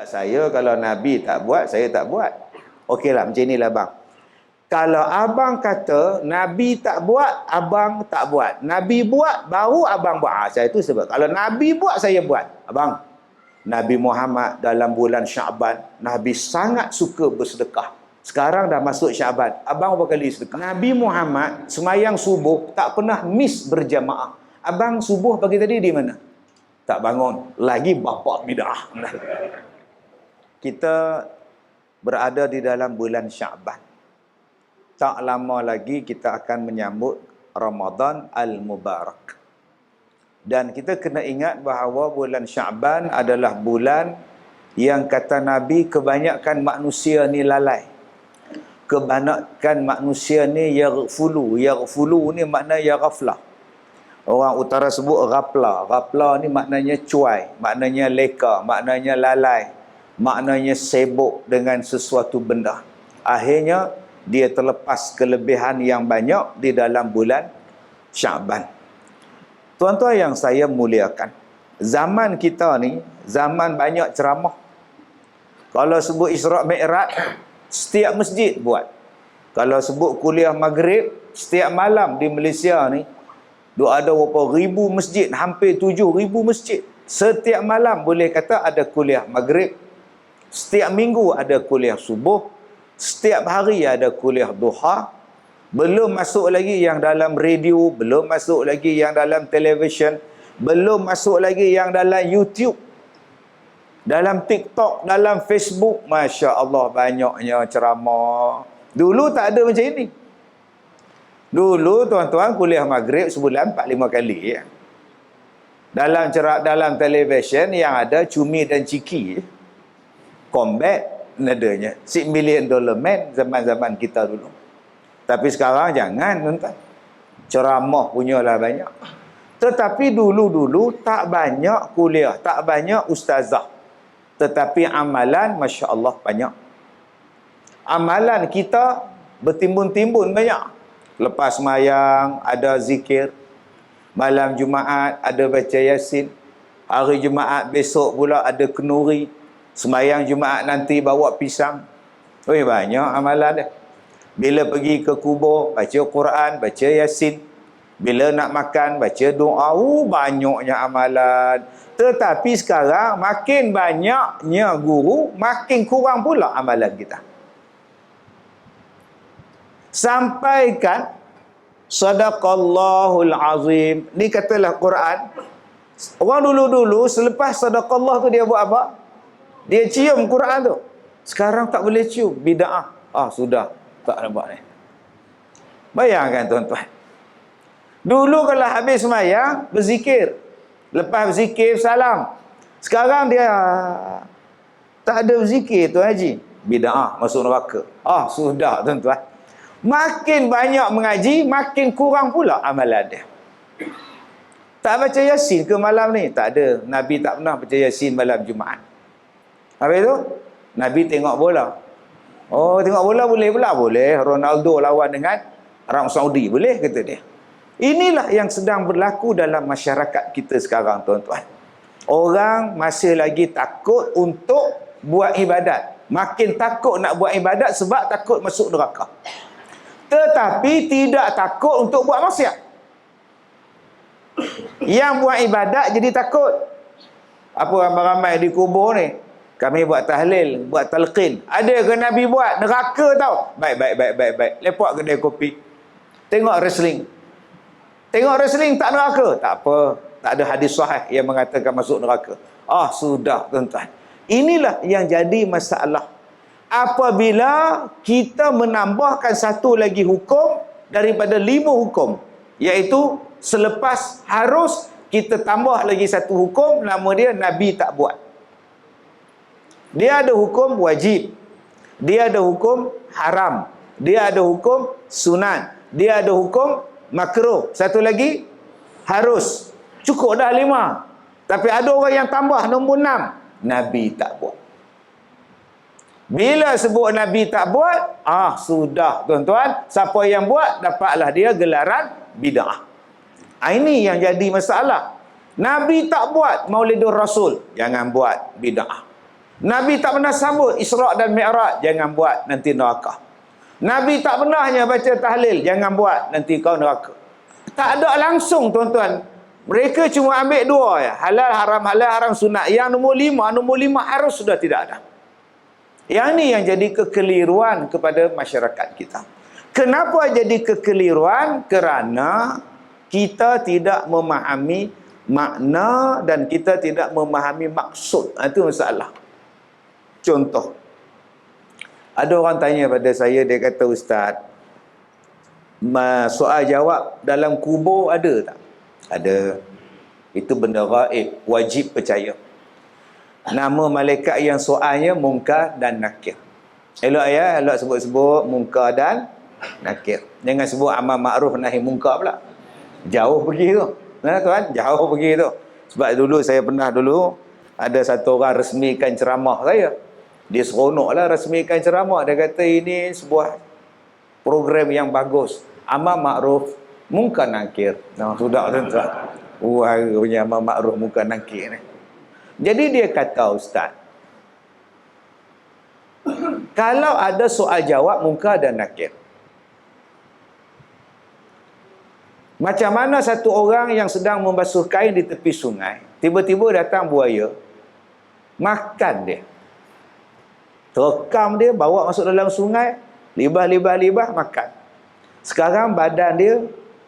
Saya kalau Nabi tak buat, saya tak buat. Okeylah, macam inilah bang. Kalau abang kata Nabi tak buat, abang tak buat. Nabi buat, baru abang buat. Saya tu sebab kalau Nabi buat, saya buat. Abang, Nabi Muhammad dalam bulan Syaban, Nabi sangat suka bersedekah. Sekarang dah masuk Syaban. Abang berapa kali sedekah? Nabi Muhammad semayang subuh tak pernah miss berjamaah. Abang subuh pagi tadi di mana? Tak bangun. Lagi bapa bid'ah. Kita berada di dalam bulan Syaban. Tak lama lagi kita akan menyambut Ramadan Al-Mubarak. Dan kita kena ingat bahawa bulan Syaban adalah bulan yang kata Nabi kebanyakan manusia ni lalai. Kebanyakan manusia ni yaghfulu. Yaghfulu ni makna yaghaflah. Orang utara sebut ghafla. Ghafla ni maknanya cuai, maknanya leka, maknanya lalai, maknanya sibuk dengan sesuatu benda. Akhirnya dia terlepas kelebihan yang banyak di dalam bulan Syaban. Tuan-tuan yang saya muliakan, zaman kita ni zaman banyak ceramah. Kalau sebut Isra' Mi'raj, setiap masjid buat. Kalau sebut kuliah maghrib, setiap malam di Malaysia ni ada berapa ribu masjid, hampir 7,000 masjid. Setiap malam boleh kata ada kuliah maghrib. Setiap minggu ada kuliah subuh. Setiap hari ada kuliah duha. Belum masuk lagi yang dalam radio, belum masuk lagi yang dalam televisyen, belum masuk lagi yang dalam YouTube, dalam TikTok, dalam Facebook. Masya Allah, banyaknya ceramah. Dulu tak ada macam ini. Dulu tuan-tuan kuliah maghrib sebulan 4-5 kali ya. Dalam televisyen yang ada Cumi dan Ciki, Combat nadanya $6 million man zaman-zaman kita dulu. Tapi sekarang jangan tuan-tuan. Ceramah punyalah banyak. Tetapi dulu-dulu tak banyak kuliah, tak banyak ustazah. Tetapi amalan Masya Allah banyak. Amalan kita bertimbun-timbun banyak. Lepas sembahyang ada zikir, malam Jumaat ada baca Yasin, hari Jumaat besok pula ada kenuri, sembahyang Jumaat nanti bawa pisang. Banyak amalan dia. Bila pergi ke kubur baca Quran, baca Yasin. Bila nak makan baca doa. Banyaknya amalan. Tetapi sekarang makin banyaknya guru, makin kurang pula amalan kita. Sampaikan Sadaqallahul Azim. Ni katalah Quran. Orang dulu-dulu selepas Sadaqallah tu dia buat apa? Dia cium Quran tu. Sekarang tak boleh cium. Bida'ah. Sudah. Tak nak buat ni. Bayangkan tuan-tuan. Dulu kalau habis sembahyang berzikir. Lepas berzikir salam. Sekarang dia tak ada berzikir tu haji. Bida'ah. Masuk neraka. Sudah tuan-tuan. Makin banyak mengaji, makin kurang pula amalan dia. Tak baca Yasin ke malam ni? Tak ada. Nabi tak pernah baca Yasin malam Jumaat. Habis tu, Nabi tengok bola. Tengok bola boleh pula? Boleh. Ronaldo lawan dengan Arab Saudi. Boleh, kata dia. Inilah yang sedang berlaku dalam masyarakat kita sekarang, tuan-tuan. Orang masih lagi takut untuk buat ibadat. Makin takut nak buat ibadat sebab takut masuk neraka. Tetapi tidak takut untuk buat maksiat. Yang buat ibadat jadi takut. Apa ramai-ramai di kubur ni? Kami buat tahlil, buat talqin. Ada ke Nabi buat? Neraka tau. Baik. Lepak kedai kopi. Tengok wrestling. Tengok wrestling tak neraka? Tak apa. Tak ada hadis sahih yang mengatakan masuk neraka. Sudah tuan-tuan. Inilah yang jadi masalah. Apabila kita menambahkan satu lagi hukum daripada 5 hukum, iaitu selepas harus kita tambah lagi satu hukum, nama dia Nabi tak buat. Dia ada hukum wajib, dia ada hukum haram, dia ada hukum sunan, dia ada hukum makruh, satu lagi harus. Cukup dah 5. Tapi ada orang yang tambah nombor 6, Nabi tak buat. Bila sebut Nabi tak buat, sudah tuan-tuan, siapa yang buat dapatlah dia gelaran bid'ah. Ini yang jadi masalah. Nabi tak buat Maulidur Rasul, jangan buat bid'ah. Nabi tak pernah sambut Isra' dan Mi'raj, jangan buat, nanti neraka. Nabi tak pernahnya baca tahlil, jangan buat, nanti kau neraka. Tak ada langsung, tuan-tuan. Mereka cuma ambil dua ya, halal haram sunat. Yang nombor lima harus sudah tidak ada. Yang ni yang jadi kekeliruan kepada masyarakat kita. Kenapa jadi kekeliruan? Kerana kita tidak memahami makna dan kita tidak memahami maksud. Itu masalah. Contoh, ada orang tanya pada saya, dia kata, Ustaz, soal jawab dalam kubur ada tak? Ada. Itu benda gaib, wajib percaya. Nama malaikat yang soalnya Munkar dan Nakir. Elok ya, elok sebut-sebut Munkar dan Nakir. Jangan sebut amar ma'ruf nahi munkar pula. Jauh pergi tu. Nah tuan, jauh pergi tu. Sebab dulu saya pernah ada satu orang resmikan ceramah saya. Dia seronoklah resmikan ceramah. Dia kata ini sebuah program yang bagus. Amar ma'ruf, munkar nakir. Nah, sudah tuan-tuan. Wah, punya amar ma'ruf, munkar nakir ni. Jadi dia kata, Ustaz, kalau ada soal jawab munkar dan nakir, macam mana satu orang yang sedang membasuh kain di tepi sungai, tiba-tiba datang buaya, makan dia, terekam dia, bawa masuk dalam sungai, libah, makan. Sekarang badan dia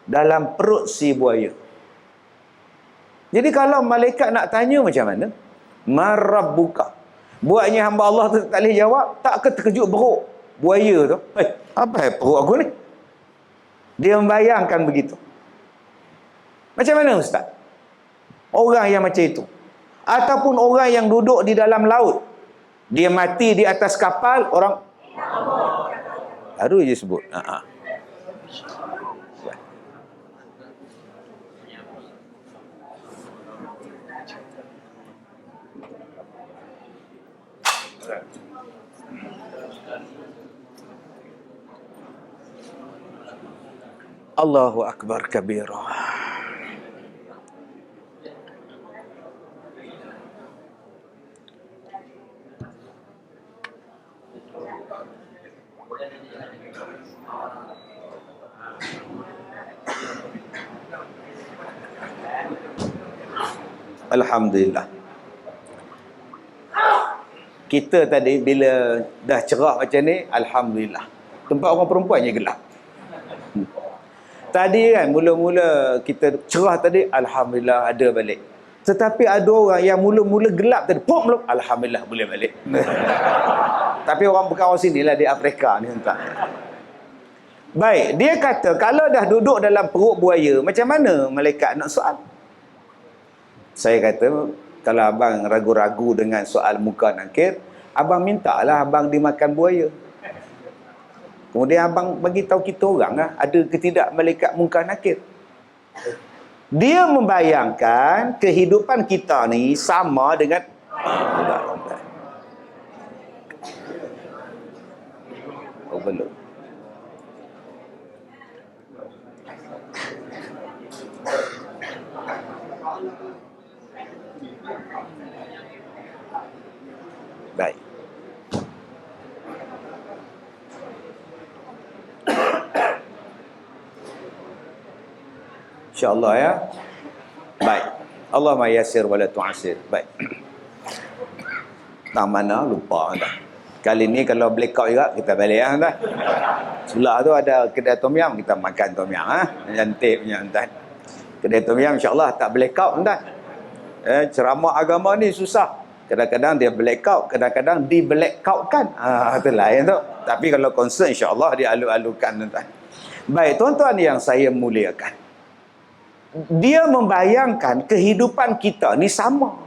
dalam perut si buaya. Jadi kalau malaikat nak tanya macam mana? Marabbuka. Buatnya hamba Allah tu tak boleh jawab, tak terkejut beruk buaya tu. Apa perut aku ni? Dia membayangkan begitu. Macam mana Ustaz? Orang yang macam itu. Ataupun orang yang duduk di dalam laut. Dia mati di atas kapal, orang baru je sebut. Allahu Akbar kabira. Alhamdulillah. Kita tadi bila dah cerah macam ni, alhamdulillah. Tempat orang perempuan je gelap. Tadi kan mula-mula kita cerah tadi, alhamdulillah ada balik. Tetapi ada orang yang mula-mula gelap tadi, pom, alhamdulillah boleh balik. Tapi orang bukan orang sini lah, di Afrika ni entah. Baik, dia kata kalau dah duduk dalam perut buaya, macam mana malaikat nak soal? Saya kata, kalau abang ragu-ragu dengan soal munkar nakir, abang mintalah abang dimakan buaya. Kemudian abang bagi tahu kita orang lah, ada ke tidak malaikat munkar nakir. Dia membayangkan kehidupan kita ni sama dengan belum. Baik. InsyaAllah ya. Baik. Allahumma yassir wa la tu'assir. Baik. Tak mana lupa dah. Kali ni kalau blackout juga kita balik dah. Sebelah tu ada kedai tom yum, kita makan tom yum cantik punya tuan. Kedai tom yum insya-Allah tak blackout dah. Ceramah agama ni susah. Kadang-kadang dia blackout, kadang-kadang di blackoutkan. Itu lain tu. Tapi kalau concern insya-Allah dia alu-alukan tuan. Baik, tuan-tuan yang saya muliakan. Dia membayangkan kehidupan kita ni sama.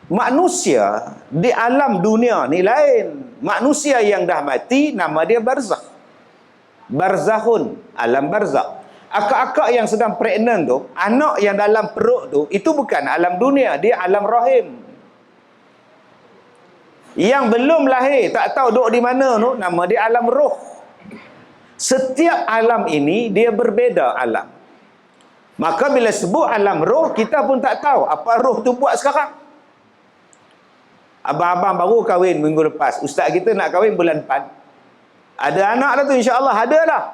Manusia di alam dunia ni lain. Manusia yang dah mati nama dia barzakh. Barzakhun, alam barzakh. Akak-akak yang sedang pregnant tu, anak yang dalam perut tu, itu bukan alam dunia, dia alam rahim. Yang belum lahir, tak tahu duduk di mana tu, nama dia alam roh. Setiap alam ini dia berbeza alam. Maka bila sebut alam roh, kita pun tak tahu apa roh tu buat sekarang. Abang-abang baru kahwin minggu lepas. Ustaz kita nak kahwin bulan depan. Ada anak dah tu, insya-Allah ada dah.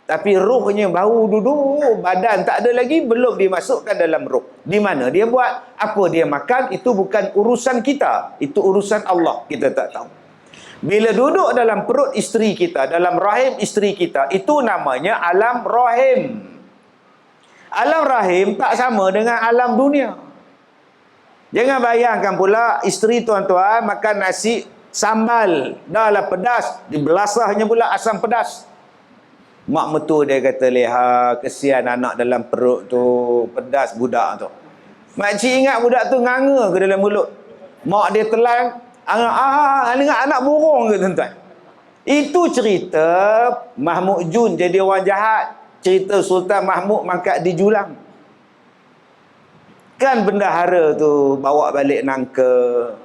Tapi rohnya baru duduk, badan tak ada lagi, belum dimasukkan dalam roh. Di mana dia buat? Apa dia makan? Itu bukan urusan kita. Itu urusan Allah. Kita tak tahu. Bila duduk dalam perut isteri kita, dalam rahim isteri kita, itu namanya alam rahim. Alam rahim tak sama dengan alam dunia. Jangan bayangkan pula isteri tuan-tuan makan nasi sambal, dah lah pedas, dibelasahnya pula asam pedas. Mak mertua dia kata, "Leha, kesian anak dalam perut tu, pedas budak tu." Makcik ingat budak tu nganga ke dalam mulut. Mak dia telan, ingat anak burung ke tuan-tuan. Itu cerita Mahmud Jun jadi orang jahat. Cerita Sultan Mahmud mangkat di Julang. Kan bendahara tu bawa balik nangka.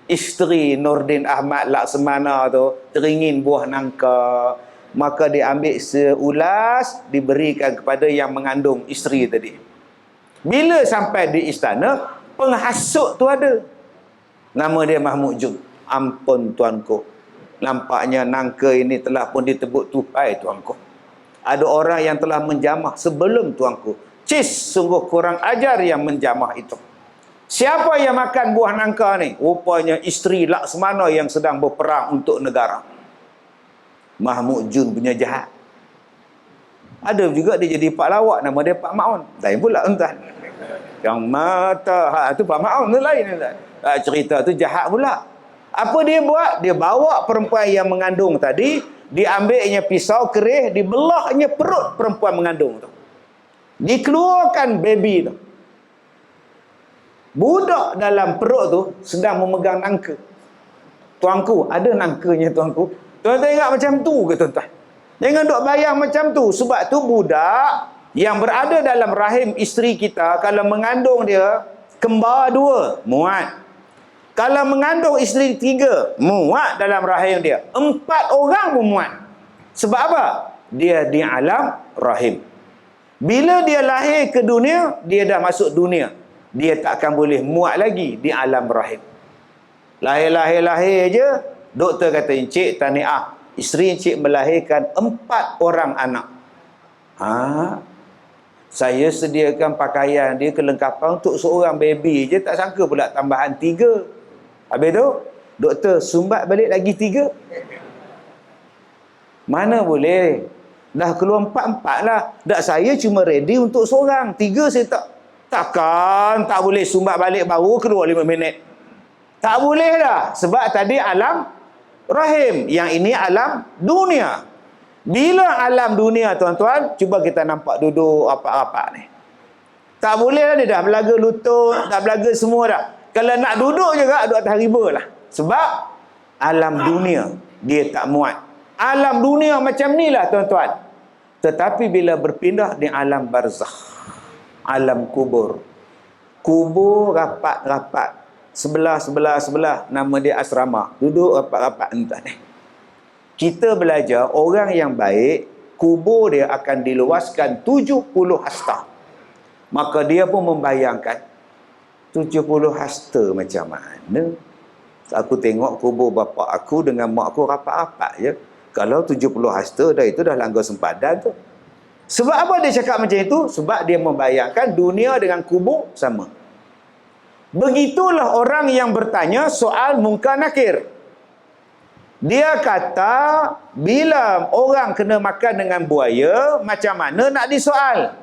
Isteri Nordin Ahmad Laksamana tu teringin buah nangka. Maka dia ambil seulas, diberikan kepada yang mengandung isteri tadi. Bila sampai di istana, penghasut tu ada. Nama dia Mahmud Jun. Ampun tuanku, nampaknya nangka ini telah pun ditebut tupai tuanku. Ada orang yang telah menjamah sebelum tuanku. Cis, sungguh kurang ajar yang menjamah itu. Siapa yang makan buah nangka ni? Rupanya isteri Laksamana yang sedang berperang untuk negara. Mahmud Jun punya jahat. Ada juga dia jadi Pak Lawak, nama dia Pak Maun. Lain pula tuan. Yang mata, tu Pak Maun tu lain. Cerita tu jahat pula. Apa dia buat? Dia bawa perempuan yang mengandung tadi, diambilnya pisau kerih, dibelahnya perut perempuan mengandung tu. Dikeluarkan baby tu. Budak dalam perut tu sedang memegang nangka. Tuanku, ada nangkanya tuanku. Tuan-tuan ingat macam tu ke tuan-tuan? Jangan duk bayang macam tu. Sebab tu budak yang berada dalam rahim isteri kita, kalau mengandung dia, kembar 2, muat. Kalau mengandung isteri 3, muat dalam rahim dia. 4 orang pun muat. Sebab apa? Dia di alam rahim. Bila dia lahir ke dunia, dia dah masuk dunia. Dia tak akan boleh muat lagi di alam rahim. Lahir-lahir je, doktor kata, "Encik tahniah, isteri encik melahirkan 4 orang anak." Saya sediakan pakaian dia, kelengkapan untuk seorang baby je, tak sangka pula tambahan 3. Habis tu, doktor sumbat balik lagi 3. Mana boleh? Dah keluar 4 lah. Dak saya cuma ready untuk seorang. 3 saya takkan tak boleh sumbat balik baru keluar 5 minit. Tak boleh dah. Sebab tadi alam rahim. Yang ini alam dunia. Bila alam dunia tuan-tuan, cuba kita nampak duduk rapat-rapat ni. Tak boleh lah, dia dah belaga lutut, dah belaga semua dah. Kalau nak duduk juga, duduk atas riba lah. Sebab alam dunia, dia tak muat. Alam dunia macam ni lah tuan-tuan. Tetapi bila berpindah di alam barzakh, alam kubur. Kubur rapat-rapat. Sebelah, nama dia asrama. Duduk rapat-rapat entah ni. Kita belajar orang yang baik, kubur dia akan diluaskan 70 hasta. Maka dia pun membayangkan 70 hasta macam mana. Aku tengok kubur bapa aku dengan mak aku rapat-rapat je. Kalau 70 hasta dah, itu dah langgar sempadan tu. Sebab apa dia cakap macam itu? Sebab dia membayangkan dunia dengan kubur sama. Begitulah orang yang bertanya soal Munkar Nakir. Dia kata, bila orang kena makan dengan buaya, macam mana nak disoal?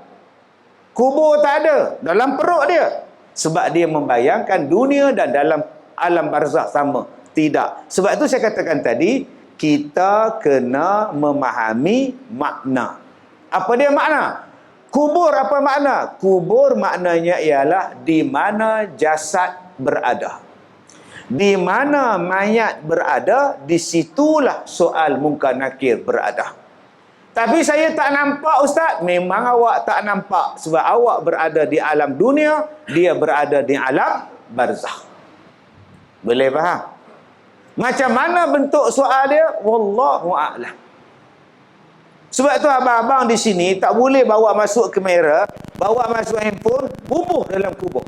Kubur tak ada dalam perut dia. Sebab dia membayangkan dunia dan dalam alam barzakh sama. Tidak. Sebab itu saya katakan tadi, kita kena memahami makna. Apa dia makna? Kubur apa makna? Kubur maknanya ialah di mana jasad berada. Di mana mayat berada, disitulah soal Munkar Nakir berada. Tapi saya tak nampak ustaz. Memang awak tak nampak. Sebab awak berada di alam dunia, dia berada di alam barzakh. Boleh faham? Macam mana bentuk soal dia? Wallahu a'lam. Sebab tu abang-abang di sini tak boleh bawa masuk kamera, bawa masuk handphone, bubuh dalam kubur.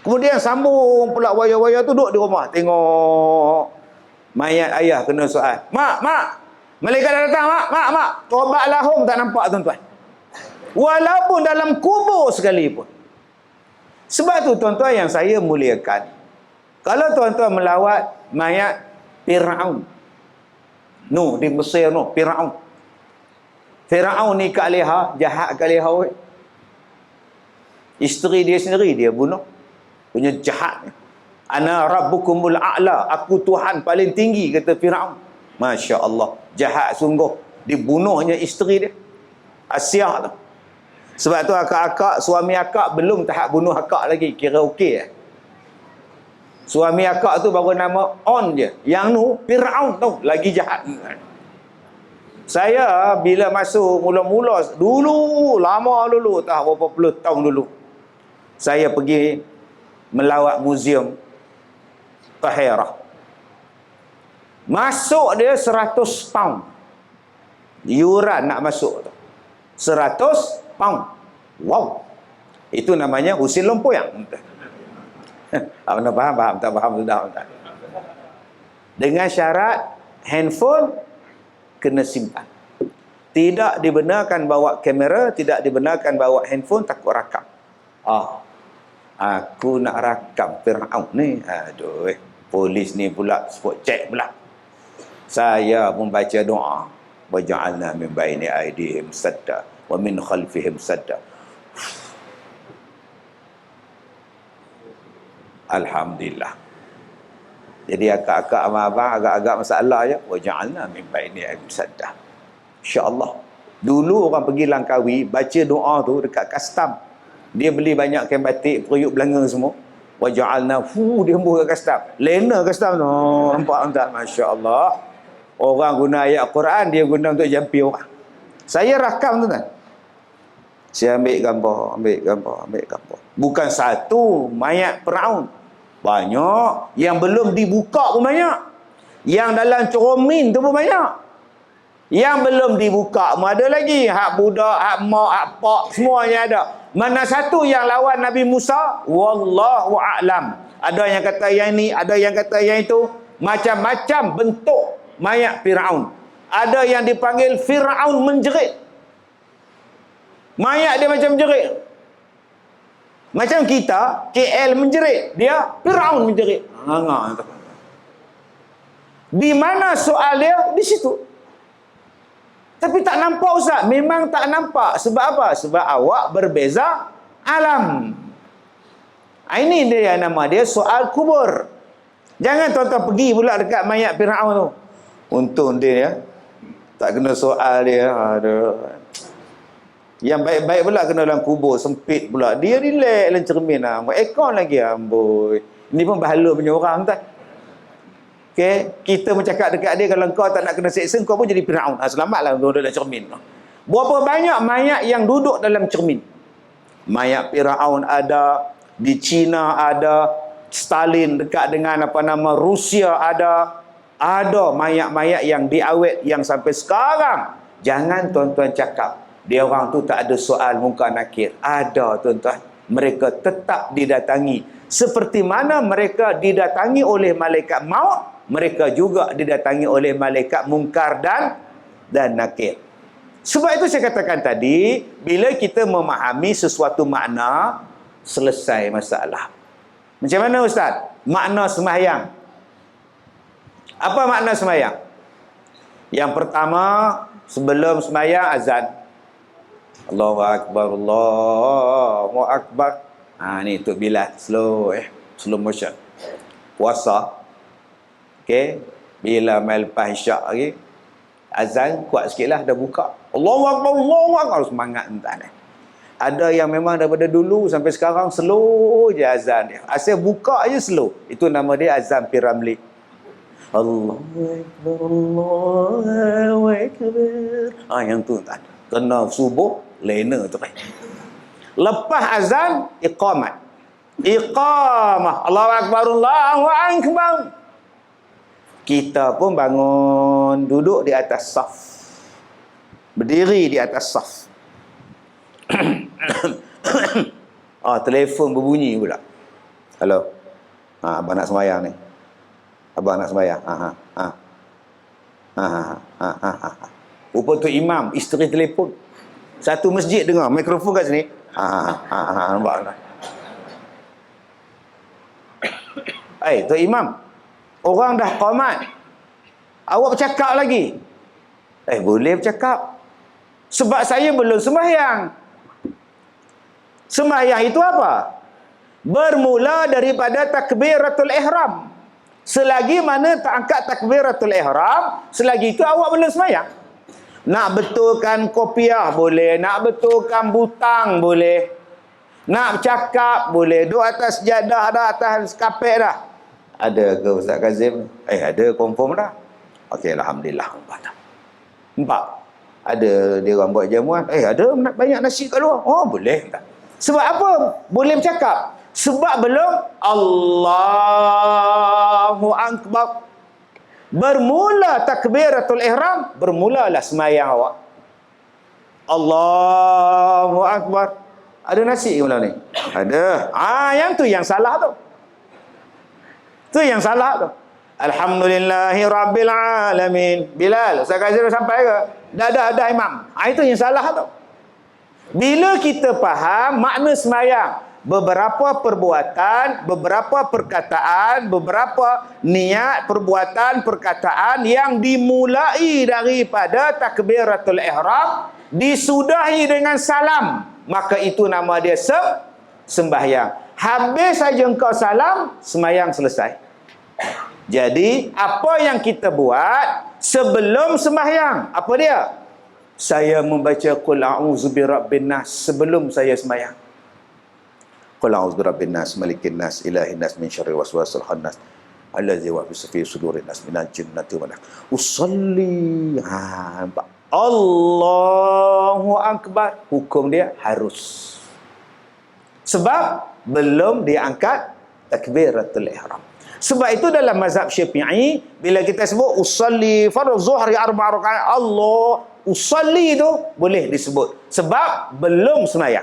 Kemudian sambung pula waya-waya tu duduk di rumah. Tengok mayat ayah kena soal. Mak, malaikat dah datang, mak. Tobat lahum tak nampak tuan-tuan. Walaupun dalam kubur sekalipun. Sebab tu tuan-tuan yang saya muliakan. Kalau tuan-tuan melawat mayat Fir'aun. Di Mesir Fir'aun. Fir'aun ni Kak Leha, jahat Kak Leha. Isteri dia sendiri dia bunuh. Punya jahat. Ana rabbukumul a'la, aku Tuhan paling tinggi, kata Fir'aun. Masya Allah, jahat sungguh. Dibunuhnya isteri dia, Asyah tu. Sebab tu akak-akak, suami akak belum tahap bunuh akak lagi, kira okey. Suami akak tu baru nama on je. Yang tu Fir'aun tu lagi jahat. Saya bila masuk mula-mula dulu, lama dulu, tak berapa puluh tahun dulu, saya pergi melawat muzium Tahirah. Masuk dia 100 pound. Yuran nak masuk tu 100 pound. Wow. Itu namanya usin lempoyang. Anda faham? Tak faham sudah. Dengan syarat handphone kena simpan. Tidak dibenarkan bawa kamera, tidak dibenarkan bawa handphone, takut rakam. Aku nak rakam Fir'aun ni. Aduh, polis ni pula spot check pula. Saya pun baca doa. Wa ja'alna min baini aydihim sadda wa min khalfihim sadda. Alhamdulillah. Jadi akak-akak abang agak-agak masalah je. Wa ja'alna min baini aydihim sadda. Insya-Allah. Dulu orang pergi Langkawi baca doa tu dekat custom. Dia beli banyak kain batik, periuk belanga semua. Wa ja'alna dia hembus kat custom. Lena custom tu. Nampak tak? Masya-Allah. Orang guna ayat Quran, dia guna untuk jampi orang. Saya rakam tu kan. Saya ambil gambar. Bukan satu mayat Fir'aun. Banyak. Yang belum dibuka pun banyak. Yang dalam cermin tu pun banyak. Yang belum dibuka pun ada lagi. Hak budak, hak mak, hak pak, semuanya ada. Mana satu yang lawan Nabi Musa? Wallahu a'lam. Ada yang kata yang ini, ada yang kata yang itu. Macam-macam bentuk mayat Fir'aun. Ada yang dipanggil Fir'aun menjerit. Mayat dia macam menjerit. Macam kita, KL menjerit. Dia Fir'aun menjerit. Di mana soal dia? Di situ. Tapi tak nampak Ustaz. Memang tak nampak. Sebab apa? Sebab awak berbeza alam. Ini dia yang nama dia soal kubur. Jangan tuan-tuan pergi pula dekat mayat Fir'aun tu. Untung dia tak kena soal dia. Aduh. Yang baik-baik pula kena dalam kubur sempit pula. Dia relax dalam cermin lah. Ekon lagi amboi. Ini pun bahala punya orang tak. Okay? Kita bercakap dekat dia, kalau kau tak nak kena seksa, kau pun jadi Fir'aun. Selamatlah kau dalam cermin. Berapa banyak mayat yang duduk dalam cermin. Mayat Fir'aun ada, di China ada, Stalin dekat dengan Rusia ada. Ada mayat-mayat yang diawet yang sampai sekarang. Jangan tuan-tuan cakap dia orang tu tak ada soal munkar nakir. Ada tuan-tuan. Mereka tetap didatangi. Seperti mana mereka didatangi oleh malaikat maut, mereka juga didatangi oleh malaikat munkar dan nakir. Sebab itu saya katakan tadi, bila kita memahami sesuatu makna, selesai masalah. Macam mana Ustaz? Makna sembahyang. Apa makna sembahyang? Yang pertama, sebelum sembahyang azan. Allahu Akbar, Allahu Akbar. Ni Tok Bilal, slow motion. Puasa. Okey, bila mai lepas isyak lagi, azan kuat sikitlah, dah buka. Allahu Akbar, Allahu Akbar, semangat entah ni. Ada yang memang daripada dulu sampai sekarang slow je azan dia. Asal buka je slow. Itu nama dia azan Piramli. Allahu Akbar, Allahu Akbar. Yang tu tak ada. Kena subuh, lena tu. Lepas azan, iqamat. Iqamah. Allahu Akbar, Allahu Akbar. Kita pun bangun, duduk di atas saf. Berdiri di atas saf. Telefon berbunyi pula. Halo. Abang nak sembahyang ni. Abang nak sembahyang. Rupa tu imam, isteri telefon. Satu masjid dengar, mikrofon kat sini. Nampak tak? Tu imam. Orang dah qamat. Awak bercakap lagi. Boleh bercakap. Sebab saya belum sembahyang. Sembahyang itu apa? Bermula daripada takbiratul ihram. Selagi mana tak angkat takbiratul ihram, selagi itu awak belum sembahyang. Nak betulkan kopiah boleh, nak betulkan butang boleh, nak bercakap boleh, duduk atas sejadah dah, atas kapek dah. Ada ke Ustaz Kazim? Ada, confirm dah. Okey, alhamdulillah. Nampak? Ada dia orang buat jamuan, ada banyak nasi kat luar. Boleh tak? Sebab apa? Boleh bercakap. Sebab belum Allahu Akbar. Bermula takbiratul ihram, bermulalah sembahyang awak. Allahu Akbar. Ada nasi ke malam ni? Ada. Yang tu yang salah tu. Tu yang salah tu. Alhamdulillahi Rabbil Alamin. Bilal, Ustaz Kazir sampai ke? Dah imam. Itu yang salah tu. Bila kita faham makna sembahyang, beberapa perbuatan, beberapa perkataan, beberapa niat, perbuatan, perkataan yang dimulai daripada takbiratul ihram, disudahi dengan salam, maka itu nama dia sembahyang. Habis saja engkau salam, sembahyang selesai. Jadi, apa yang kita buat sebelum sembahyang? Apa dia? Saya membaca Qul a'udzu birabbin nas sebelum saya sembahyang. Qul a'udzu birabbin nas, malikin nas, ilahin nas, min syarril waswasil khannas, allazi yuwaswisu fi sudurin nas, minal jinnati wan nas. Usolli. Allahu Akbar. Hukum dia harus. Sebab belum diangkat takbiratul ihram. Sebab itu dalam mazhab Syafi'i, bila kita sebut usolli fardhu zuhri 4 rakaat, Allah usolli tu boleh disebut sebab belum sembahyang.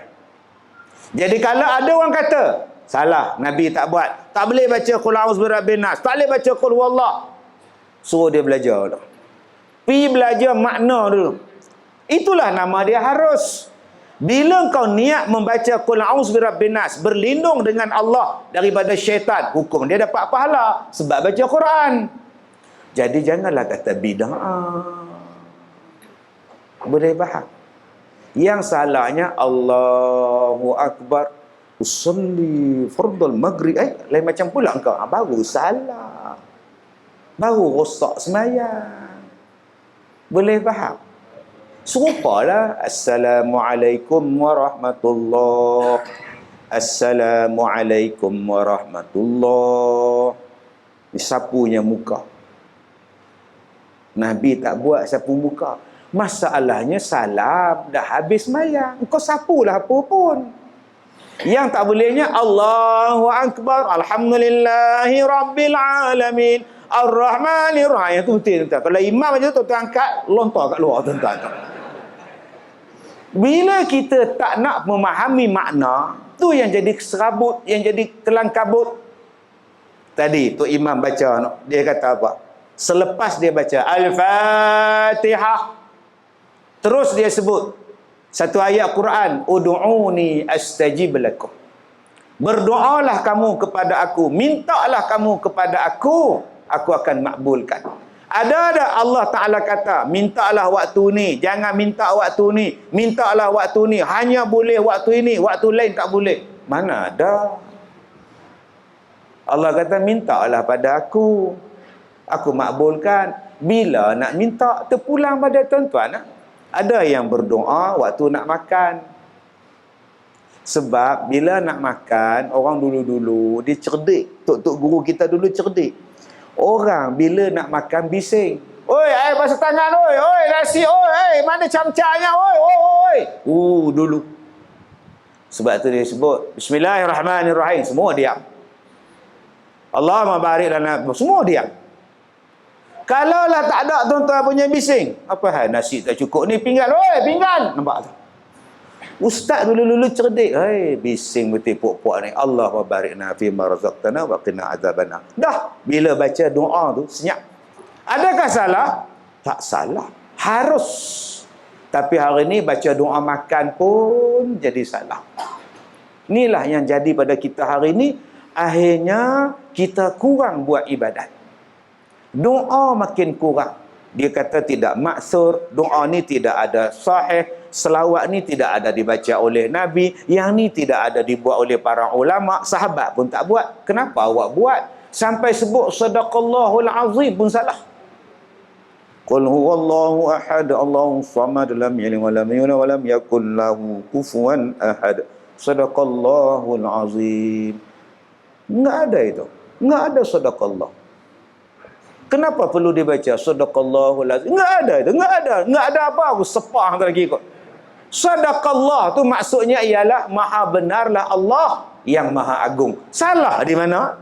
Jadi kalau ada orang kata salah, Nabi tak buat, tak boleh baca qul a'udzu birabbin nas, tak boleh baca qul huwallah, suruh dia belajar dulu. Pergi belajar makna dulu. Itulah nama dia harus. Bila kau niat membaca qul a'udzu birabbin nas, berlindung dengan Allah daripada syaitan, hukum dia dapat pahala sebab baca Quran. Jadi janganlah kata bid'ah. Boleh faham? Yang salahnya Allahu Akbar, usolli fardul maghrib. Lain macam pula engkau. Baru salah. Baru rosak sembahyang. Boleh faham? Serupalah Assalamualaikum warahmatullahi. Assalamualaikum warahmatullahi. Sapunya muka. Nabi tak buat sapu muka. Masalahnya salam dah habis sembahyang. Engkau sapulah apa pun. Yang tak bolehnya Allahu Akbar, Alhamdulillahi Rabbil Alamin, Ar-Rahmanir Rahim. Itu betul. Kalau imam macam tu, tuan angkat, lontar kat luar tuan-tuan. Bila kita tak nak memahami makna, tu yang jadi serabut, yang jadi kelang kabut. Tadi tu imam baca, dia kata apa? Selepas dia baca Al-Fatihah, terus dia sebut satu ayat Quran, ud'uni astajib lakum. Berdoalah kamu kepada aku, mintalah kamu kepada aku akan makbulkan. Ada Allah Ta'ala kata, mintalah waktu ni, jangan minta waktu ni, mintalah waktu ni, hanya boleh waktu ini, waktu lain tak boleh. Mana ada? Allah kata, mintalah pada aku makbulkan. Bila nak minta, terpulang pada tuan-tuan. Ada yang berdoa waktu nak makan. Sebab bila nak makan, orang dulu-dulu dia cerdik. Tok-tok guru kita dulu cerdik. Orang bila nak makan bising. Oi, air basuh tangan, oi, nasi, oi, mana camcanya, oi. Dulu. Sebab tu dia sebut Bismillahirrahmanirrahim, semua diam. Allahumma barik lana, semua diam. Kalaulah tak ada tuan-tuan punya bising, apa hal nasi tak cukup ni, pinggan, oi, pinggan. Nampak tak? Ustaz dulu-dulu cerdik. Hai, bising betul puak-puak ni. Allah wa barikna fi ma razaqtana wa qina azabana. Dah, bila baca doa tu senyap. Adakah salah? Tak salah. Harus. Tapi hari ni baca doa makan pun jadi salah. Inilah yang jadi pada kita hari ni. Akhirnya kita kurang buat ibadat. Doa makin kurang. Dia kata tidak maksur, doa ni tidak ada sahih, selawat ni tidak ada dibaca oleh Nabi, yang ni tidak ada dibuat oleh para ulama, sahabat pun tak buat. Kenapa awak buat? Sampai sebut sadaqallahul azim pun salah. Qul huwallahu ahad, Allahus samad, lam yalid wa lam yulad wa lam yakul lahu kufuwan ahad. Sadaqallahul azim. Enggak ada itu. Enggak ada sadaqallah. Kenapa perlu dibaca sadaqallahul azim? Enggak ada itu, enggak ada. Enggak ada apa-apa sepah lagi kok. Sadaqallah tu maksudnya ialah maha benarlah Allah yang maha agung. Salah di mana?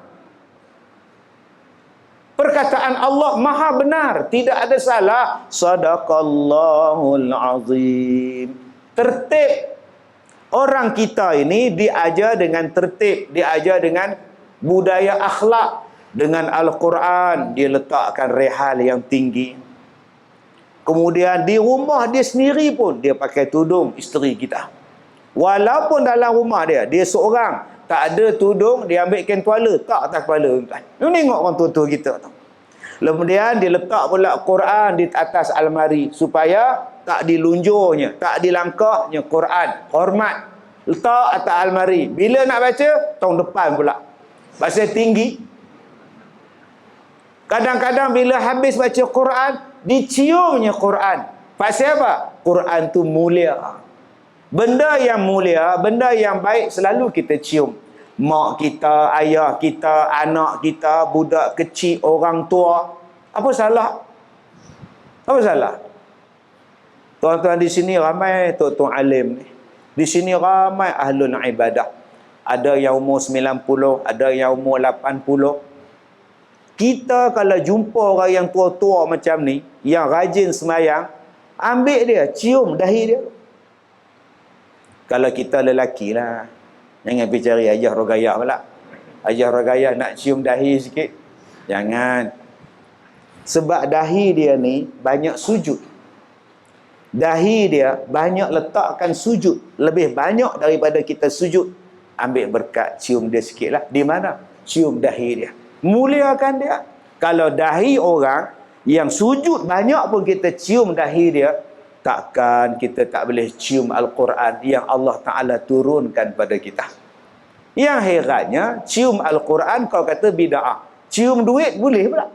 Perkataan Allah maha benar, tidak ada salah. Sadaqallahul azim. Tertib. Orang kita ini diajar dengan tertib, diajar dengan budaya akhlak. Dengan Al-Quran, dia letakkan rehal yang tinggi. Kemudian di rumah dia sendiri pun, dia pakai tudung isteri kita. Walaupun dalam rumah dia seorang, tak ada tudung, dia ambil kain tuala, tak atas kepala. Lu tengok orang tua-tua kita tu. Kemudian dia letak pula Quran di atas almari, supaya tak dilunjurnya, tak dilangkahnya Quran. Hormat. Letak atas almari. Bila nak baca, tahun depan pula. Pasal tinggi. Kadang-kadang bila habis baca Quran, diciumnya Quran. Pasal apa? Quran tu mulia. Benda yang mulia, benda yang baik selalu kita cium. Mak kita, ayah kita, anak kita, budak kecil, orang tua. Apa salah? Apa salah? Tuan-tuan di sini ramai tuan-tuan alim ni. Di sini ramai ahlul ibadah. Ada yang umur 90, ada yang umur 80. Kita kalau jumpa orang yang tua-tua macam ni, yang rajin semayang, ambil dia, cium dahi dia. Kalau kita lelaki lah, jangan pergi cari Hajah Rogayah pula. Hajah Rogayah nak cium dahi sikit, jangan. Sebab dahi dia ni banyak sujud. Dahi dia banyak letakkan sujud. Lebih banyak daripada kita sujud. Ambil berkat, cium dia sikit lah. Di mana? Cium dahi dia. Muliakan dia. Kalau dahi orang yang sujud banyak pun kita cium dahi dia, takkan kita tak boleh cium Al-Quran yang Allah Ta'ala turunkan pada kita. Yang herannya, cium Al-Quran kau kata bida'ah. Cium duit boleh pula.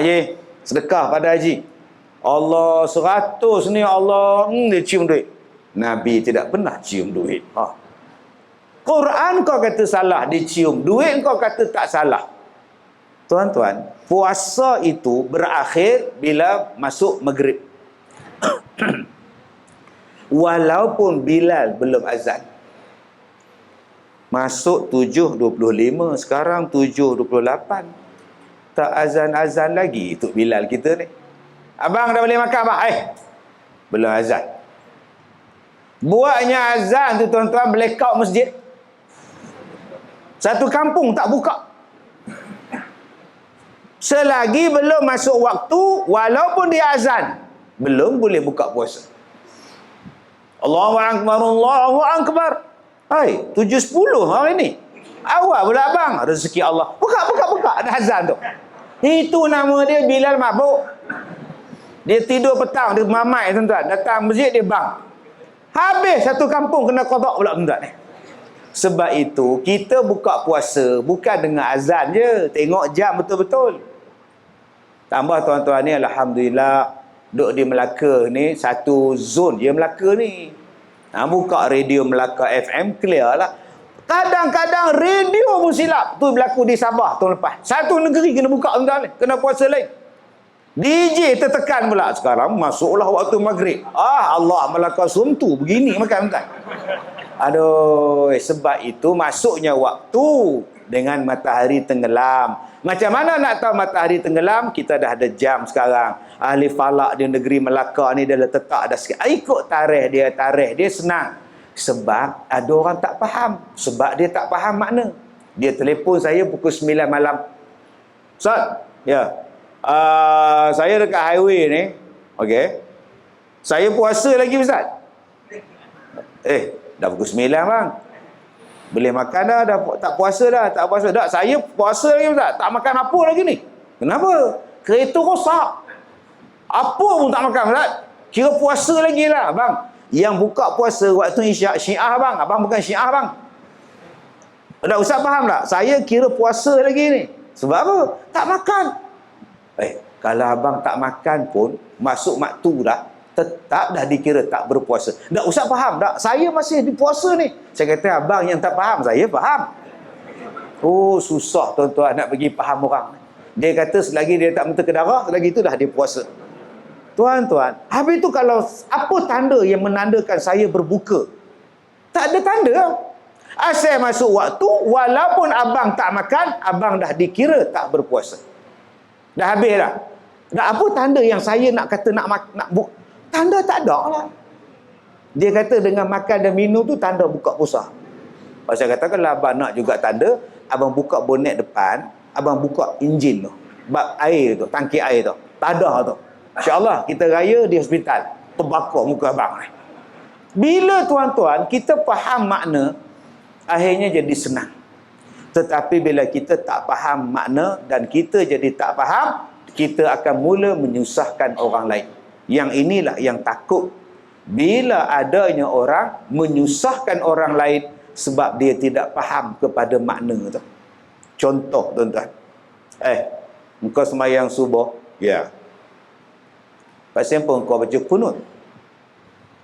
Ye, sedekah pada haji. Allah 100 ni Allah, dia cium duit. Nabi tidak pernah cium duit. Quran kau kata salah dicium, duit kau kata tak salah. Tuan-tuan, puasa itu berakhir bila masuk maghrib. Walaupun Bilal belum azan. Masuk 7.25, sekarang 7.28. Tak azan-azan lagi itu Bilal kita ni. Abang dah boleh makan abang? Belum azan. Buatnya azan tu tuan-tuan, blackout masjid. Satu kampung tak buka. Selagi belum masuk waktu, walaupun dia azan, belum boleh buka puasa. Allahu Akbar, Allahu Akbar. 7.10 hari ni. Awal pula abang, rezeki Allah. Buka, ada azan tu. Itu nama dia Bilal mabuk. Dia tidur petang, dia mamai tuan-tuan. Datang masjid dia bang. Habis satu kampung kena qada pula tuan-tuan. Sebab itu, kita buka puasa bukan dengan azan je. Tengok jam betul-betul. Tambah tuan-tuan ni, alhamdulillah, duduk di Melaka ni, satu zon je Melaka ni. Buka radio Melaka FM, clear lah. Kadang-kadang radio pun silap. Tu berlaku di Sabah tahun lepas. Satu negeri kena buka tuan-tuan ni. Kena puasa lain. DJ tertekan pula. Sekarang masuklah waktu maghrib. Allah Melaka suntu. Begini makan tuan-tuan. Aduh, sebab itu masuknya waktu dengan matahari tenggelam. Macam mana nak tahu matahari tenggelam? Kita dah ada jam sekarang. Ahli falak di negeri Melaka ni dia letak dah sikit. Ikut tarikh dia senang. Sebab ada orang tak faham. Sebab dia tak faham makna. Dia telefon saya pukul 9 malam. Ustaz, ya. Saya dekat highway ni. Okey. Saya puasa lagi Ustaz. Dah pukul 9 bang. Boleh makan dah tak puasa dah. Tak puasa dah. Saya puasa lagi Ustaz. Tak makan apa lagi ni. Kenapa? Kereta rosak. Apa pun tak makan Ustaz. Kira puasa lagi lah bang. Yang buka puasa waktu isyak Syiah bang. Abang bukan Syiah bang. Dah Ustaz faham tak? Saya kira puasa lagi ni. Sebab apa? Tak makan. Kalau abang tak makan pun masuk maktu dah, tetap dah dikira tak berpuasa. Dah Ustaz faham tak? Saya masih di puasa ni. Saya kata abang yang tak faham, saya faham. Oh susah tuan-tuan nak bagi faham orang. Dia kata selagi dia tak muntah ke darah, selagi itu dah dia puasa. Tuan-tuan, habis tu kalau apa tanda yang menandakan saya berbuka? Tak ada tanda. Asal masuk waktu, walaupun abang tak makan, abang dah dikira tak berpuasa. Dah habis dah. Dah apa tanda yang saya nak kata nak tanda tak ada lah. Dia kata dengan makan dan minum tu tanda buka puasa. Pasal kata kalau abang nak juga tanda, abang buka bonet depan, abang buka enjin tu. Bab air tu, tangki air tu. Tak ada tu. InsyaAllah kita raya di hospital. Terbakar muka abang ni. Bila tuan-tuan kita faham makna, akhirnya jadi senang. Tetapi bila kita tak faham makna dan kita jadi tak faham, kita akan mula menyusahkan orang lain. Yang inilah yang takut. Bila adanya orang menyusahkan orang lain sebab dia tidak faham kepada makna tu. Contoh tuan-tuan. Engkau sembahyang subuh. Ya. Pasal apa engkau baca kunut?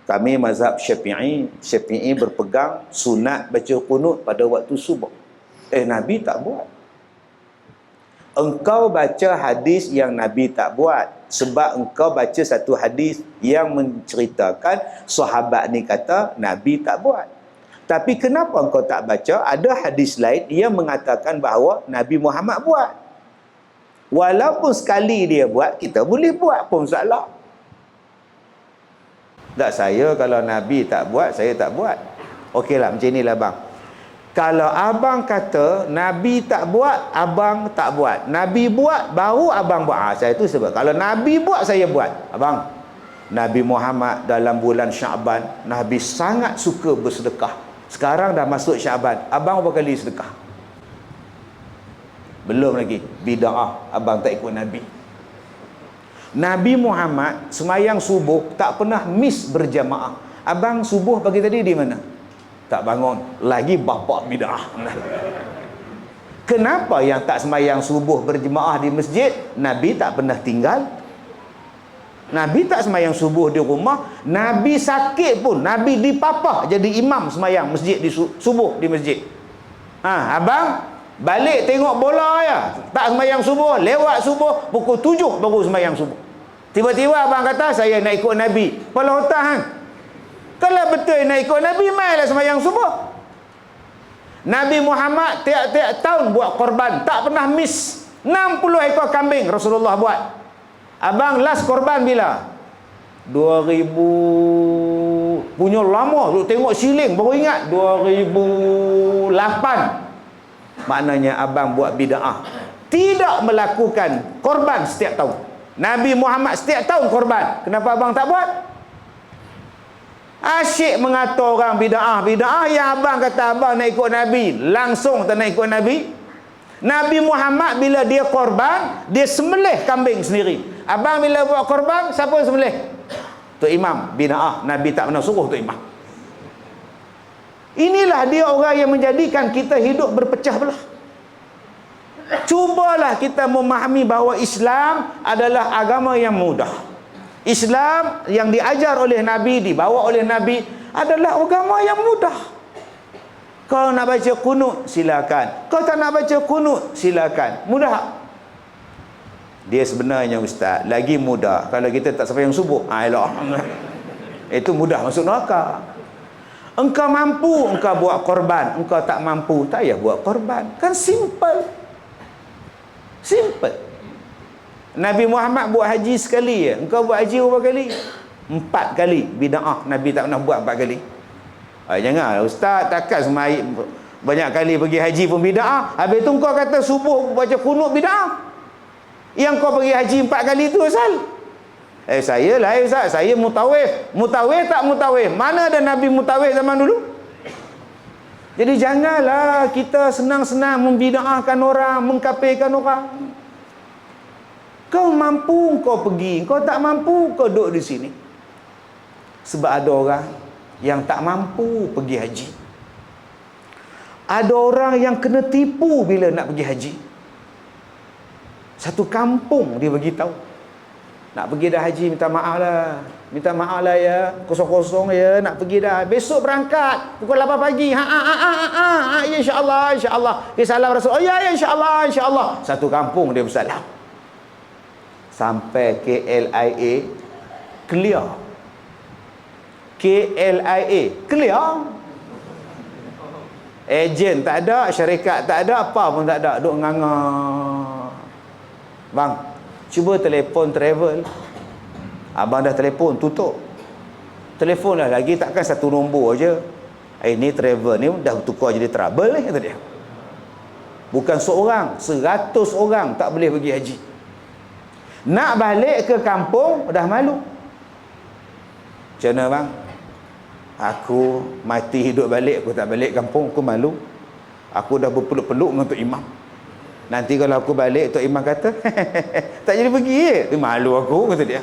Kami mazhab Syafi'i berpegang sunat baca kunut pada waktu subuh. Nabi tak buat. Engkau baca hadis yang Nabi tak buat. Sebab engkau baca satu hadis yang menceritakan sahabat ni kata Nabi tak buat. Tapi kenapa engkau tak baca? Ada hadis lain yang mengatakan bahawa Nabi Muhammad buat. Walaupun sekali dia buat, kita boleh buat pun salah. Tak, saya kalau Nabi tak buat, saya tak buat. Okeylah, macam inilah bang. Kalau abang kata Nabi tak buat, abang tak buat. Nabi buat, baru abang buat. Saya tu sebab kalau Nabi buat, saya buat. Abang, Nabi Muhammad dalam bulan Syaban, Nabi sangat suka bersedekah. Sekarang dah masuk Syaban, abang berapa kali sedekah? Belum lagi. Bida'ah, abang tak ikut Nabi. Nabi Muhammad semayang subuh tak pernah miss berjamaah. Abang subuh pagi tadi di mana? Tak bangun. Lagi bapak bid'ah. Kenapa yang tak semayang subuh berjemaah di masjid? Nabi tak pernah tinggal. Nabi tak semayang subuh di rumah. Nabi sakit pun, Nabi dipapah jadi imam semayang masjid di subuh di masjid. Abang balik tengok bola ya. Tak semayang subuh, lewat subuh pukul 7 baru semayang subuh. Tiba-tiba abang kata saya nak ikut Nabi. Kepala otak hang. Kalau betul nak ikut Nabi, mailah semayang subuh. Nabi Muhammad tiap-tiap tahun buat korban, tak pernah miss. 60 ekor kambing Rasulullah buat. Abang last korban bila? 2000 punya lama tu tengok siling baru ingat 2008. Maknanya abang buat bid'ah. Tidak melakukan korban setiap tahun. Nabi Muhammad setiap tahun korban. Kenapa abang tak buat? Asyik mengata orang bid'ah. Bid'ah yang abang kata abang nak ikut Nabi, langsung tak nak ikut Nabi. Nabi Muhammad bila dia korban, dia sembelih kambing sendiri. Abang bila buat korban, siapa yang sembelih? Tok Imam. Bid'ah. Nabi tak pernah suruh Tok Imam. Inilah dia orang yang menjadikan kita hidup berpecah belah. Cubalah kita memahami bahawa Islam adalah agama yang mudah. Islam yang diajar oleh Nabi, dibawa oleh Nabi adalah agama yang mudah. Kau nak baca kunut, silakan. Kau tak nak baca kunut, silakan. Mudah. Dia sebenarnya ustaz, lagi mudah kalau kita tak sembahyang subuh. Elok. Itu mudah masuk neraka. Engkau mampu, engkau buat korban. Engkau tak mampu, tak payah buat korban. Kan simple. Simple. Nabi Muhammad buat haji sekali je. Engkau buat haji berapa kali? 4 kali. Bida'ah. Nabi tak pernah buat 4 kali. Jangan, ustaz takkan semai banyak kali pergi haji pun bida'ah. Habis tu kau kata subuh baca kunut bida'ah. Yang kau pergi haji 4 kali tu asal? Saya lah ustaz, saya mutawif. Mutawif tak mutawif? Mana ada Nabi mutawif zaman dulu? Jadi janganlah kita senang-senang membida'ahkan orang, mengkafirkan orang. Kau mampu kau pergi, kau tak mampu kau duduk di sini. Sebab ada orang yang tak mampu pergi haji. Ada orang yang kena tipu bila nak pergi haji. Satu kampung dia beritahu, nak pergi dah haji, minta maaf lah ya, kosong-kosong ya, nak pergi dah, besok berangkat pukul 8 pagi. Ya insyaAllah. Dia salam Rasul, oh ya insyaAllah. Satu kampung dia bersalam. Sampai KLIA clear. Ejen tak ada, syarikat tak ada, apa pun tak ada, duk nganga. Bang, cuba telefon travel. Abang dah telefon, tutup. Telefon lah lagi, takkan satu nombor aja. Ini travel ni dah tukar jadi trouble ni, kata dia. Bukan seorang, 100 orang tak boleh pergi haji. Nak balik ke kampung dah malu. Macam mana bang? Aku mati hidup balik, aku tak balik kampung, aku malu. Aku dah berpeluk-peluk dengan Tok Imam. Nanti kalau aku balik, Tok Imam kata tak jadi pergi. Malu aku, kata dia.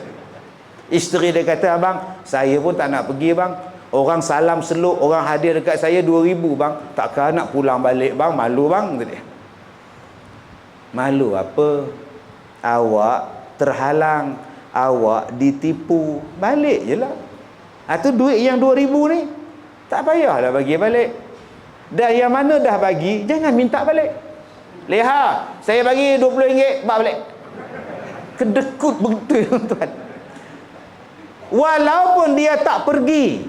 Isteri dia kata, abang, saya pun tak nak pergi bang. Orang salam seluk, orang hadir dekat saya 2,000 bang. Takkan nak pulang balik bang, malu bang, kata dia. Malu apa? Awak terhalang, awak ditipu, balik je lah. Tu duit yang 2,000 ni tak payahlah bagi balik. Dan yang mana dah bagi, jangan minta balik. Leha, saya bagi RM20, bawa balik. Kedekut betul tuan. Walaupun dia tak pergi,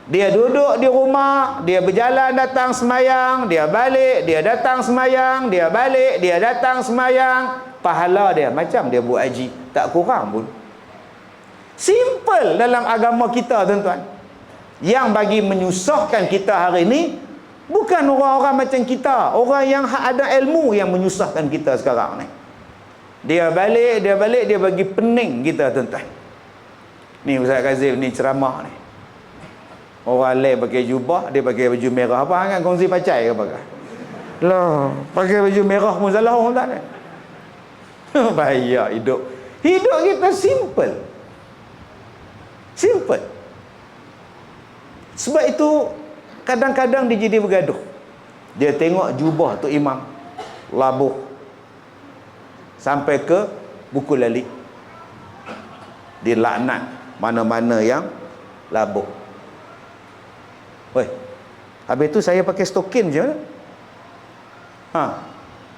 dia duduk di rumah, dia berjalan datang semayang, dia balik, dia datang semayang, dia balik, dia datang semayang, pahala dia macam dia buat haji, tak kurang pun. Simple dalam agama kita tuan-tuan. Yang bagi menyusahkan kita hari ini bukan orang-orang macam kita, orang yang ada ilmu yang menyusahkan kita sekarang ni. Dia balik, dia bagi pening kita tuan-tuan. Ni Ustaz Kazim ni ceramah ni. Orang lain pakai jubah, dia pakai baju merah. Apa hang kongsi pacai ke pakai? Lah, pakai baju merah pun salah orang tak ada. Bahaya hidup. Hidup kita simple. Simple. Sebab itu kadang-kadang dia jadi bergaduh. Dia tengok jubah Tok Imam labuh sampai ke buku lali. Dia laknat mana-mana yang labuh. Weh, habis tu saya pakai stokin je.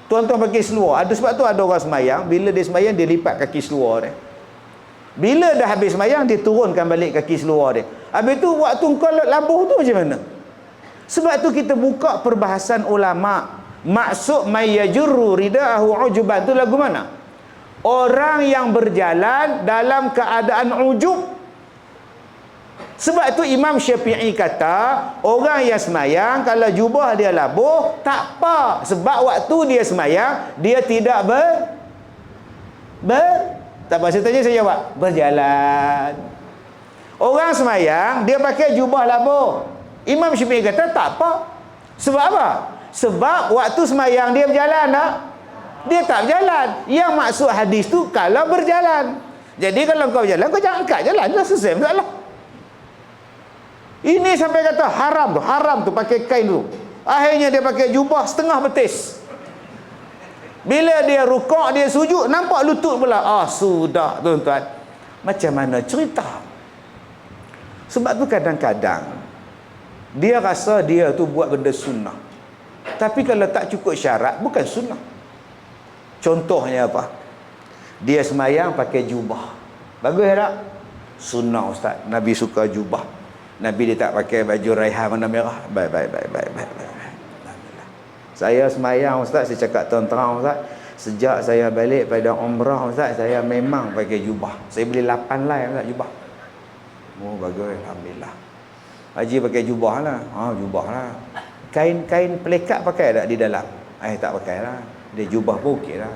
Tuan-tuan pakai seluar. Ada sebab tu ada orang semayang, bila dia semayang dia lipat kaki seluar dia. Bila dah habis semayang, dia turunkan balik kaki seluar dia. Habis tu, waktu kau labuh tu macam mana? Sebab tu kita buka perbahasan ulama. Maksud mayyajurru rida'ahu ujuban. Tu lagu mana? Orang yang berjalan dalam keadaan ujub. Sebab tu Imam Syafi'i kata, orang yang semayang, kalau jubah dia labuh, tak apa. Sebab waktu dia semayang, dia tidak tak apa, saya tanya, saya jawab. Berjalan. Orang semayang, dia pakai jubah labuh. Imam Syafi'i kata, tak apa. Sebab apa? Sebab waktu semayang dia berjalan tak? Dia tak berjalan. Yang maksud hadis tu, kalau berjalan. Jadi kalau kau berjalan, kau jangan angkat jalan. Dah selesai masalah. Ini sampai kata haram tu pakai kain tu. Akhirnya dia pakai jubah setengah betis. Bila dia rukuk, dia sujud, nampak lutut pula. Sudah tuan-tuan. Macam mana cerita? Sebab tu kadang-kadang dia rasa dia tu buat benda sunnah. Tapi kalau tak cukup syarat, bukan sunnah. Contohnya apa? Dia semayang pakai jubah. Bagus tak? Sunnah ustaz. Nabi suka jubah. Nabi dia tak pakai baju raihan warna merah. Baik. Alhamdulillah. Saya semayang Ustaz, saya cakap terang-terang Ustaz, sejak saya balik pada umrah Ustaz, saya memang pakai jubah. Saya beli 8 lai Ustaz jubah. Oh bagus, alhamdulillah. Haji pakai jubah lah. Jubah lah. Kain pelekat pakai tak di dalam? Tak pakai lah. Dia jubah pun okey lah.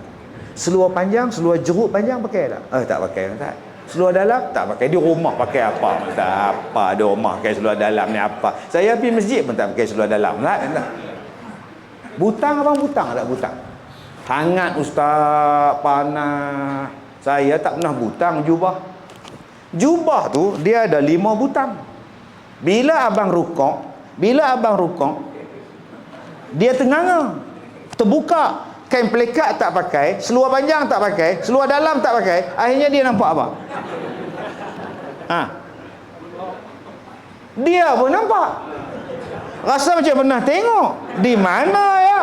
Seluar panjang, seluar jeruk panjang pakai tak? Tak pakai Ustaz. Seluar dalam tak pakai. Di rumah pakai apa? Tak apa di rumah pakai seluar dalam ni apa? Saya pergi masjid pun tak pakai seluar dalam lah. Butang abang butang tak butang? Hangat Ustaz, panas. Saya tak pernah butang jubah. Jubah tu dia ada 5 butang. Bila abang rukuk, dia tenganga. Terbuka. Kain pelekat tak pakai, seluar panjang tak pakai, seluar dalam tak pakai, akhirnya dia nampak apa? Dia pun nampak. Rasa macam pernah tengok. Di mana ya?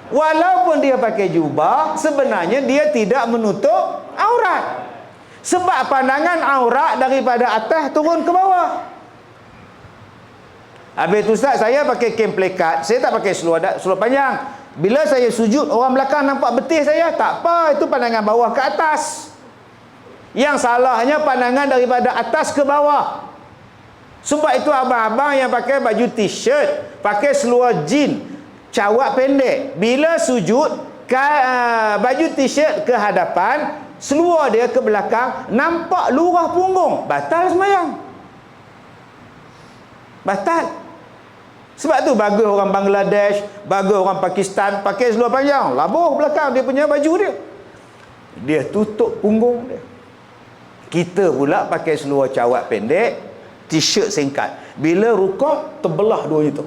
Walaupun dia pakai jubah, sebenarnya dia tidak menutup aurat. Sebab pandangan aurat daripada atas turun ke bawah. Habis tu Ustaz, saya pakai kain pelekat, saya tak pakai seluar panjang. Bila saya sujud, orang belakang nampak betis saya. Tak apa, itu pandangan bawah ke atas. Yang salahnya pandangan daripada atas ke bawah. Sebab itu abang-abang yang pakai baju t-shirt, pakai seluar jean, cawak pendek, bila sujud, baju t-shirt ke hadapan, seluar dia ke belakang, nampak lurah punggung, batal semayang. Batal. Sebab tu bagus orang Bangladesh, bagus orang Pakistan pakai seluar panjang, labuh belakang dia punya baju dia. Dia tutup punggung dia. Kita pula pakai seluar cawat pendek, t-shirt singkat. Bila rukuk terbelah duanya tu.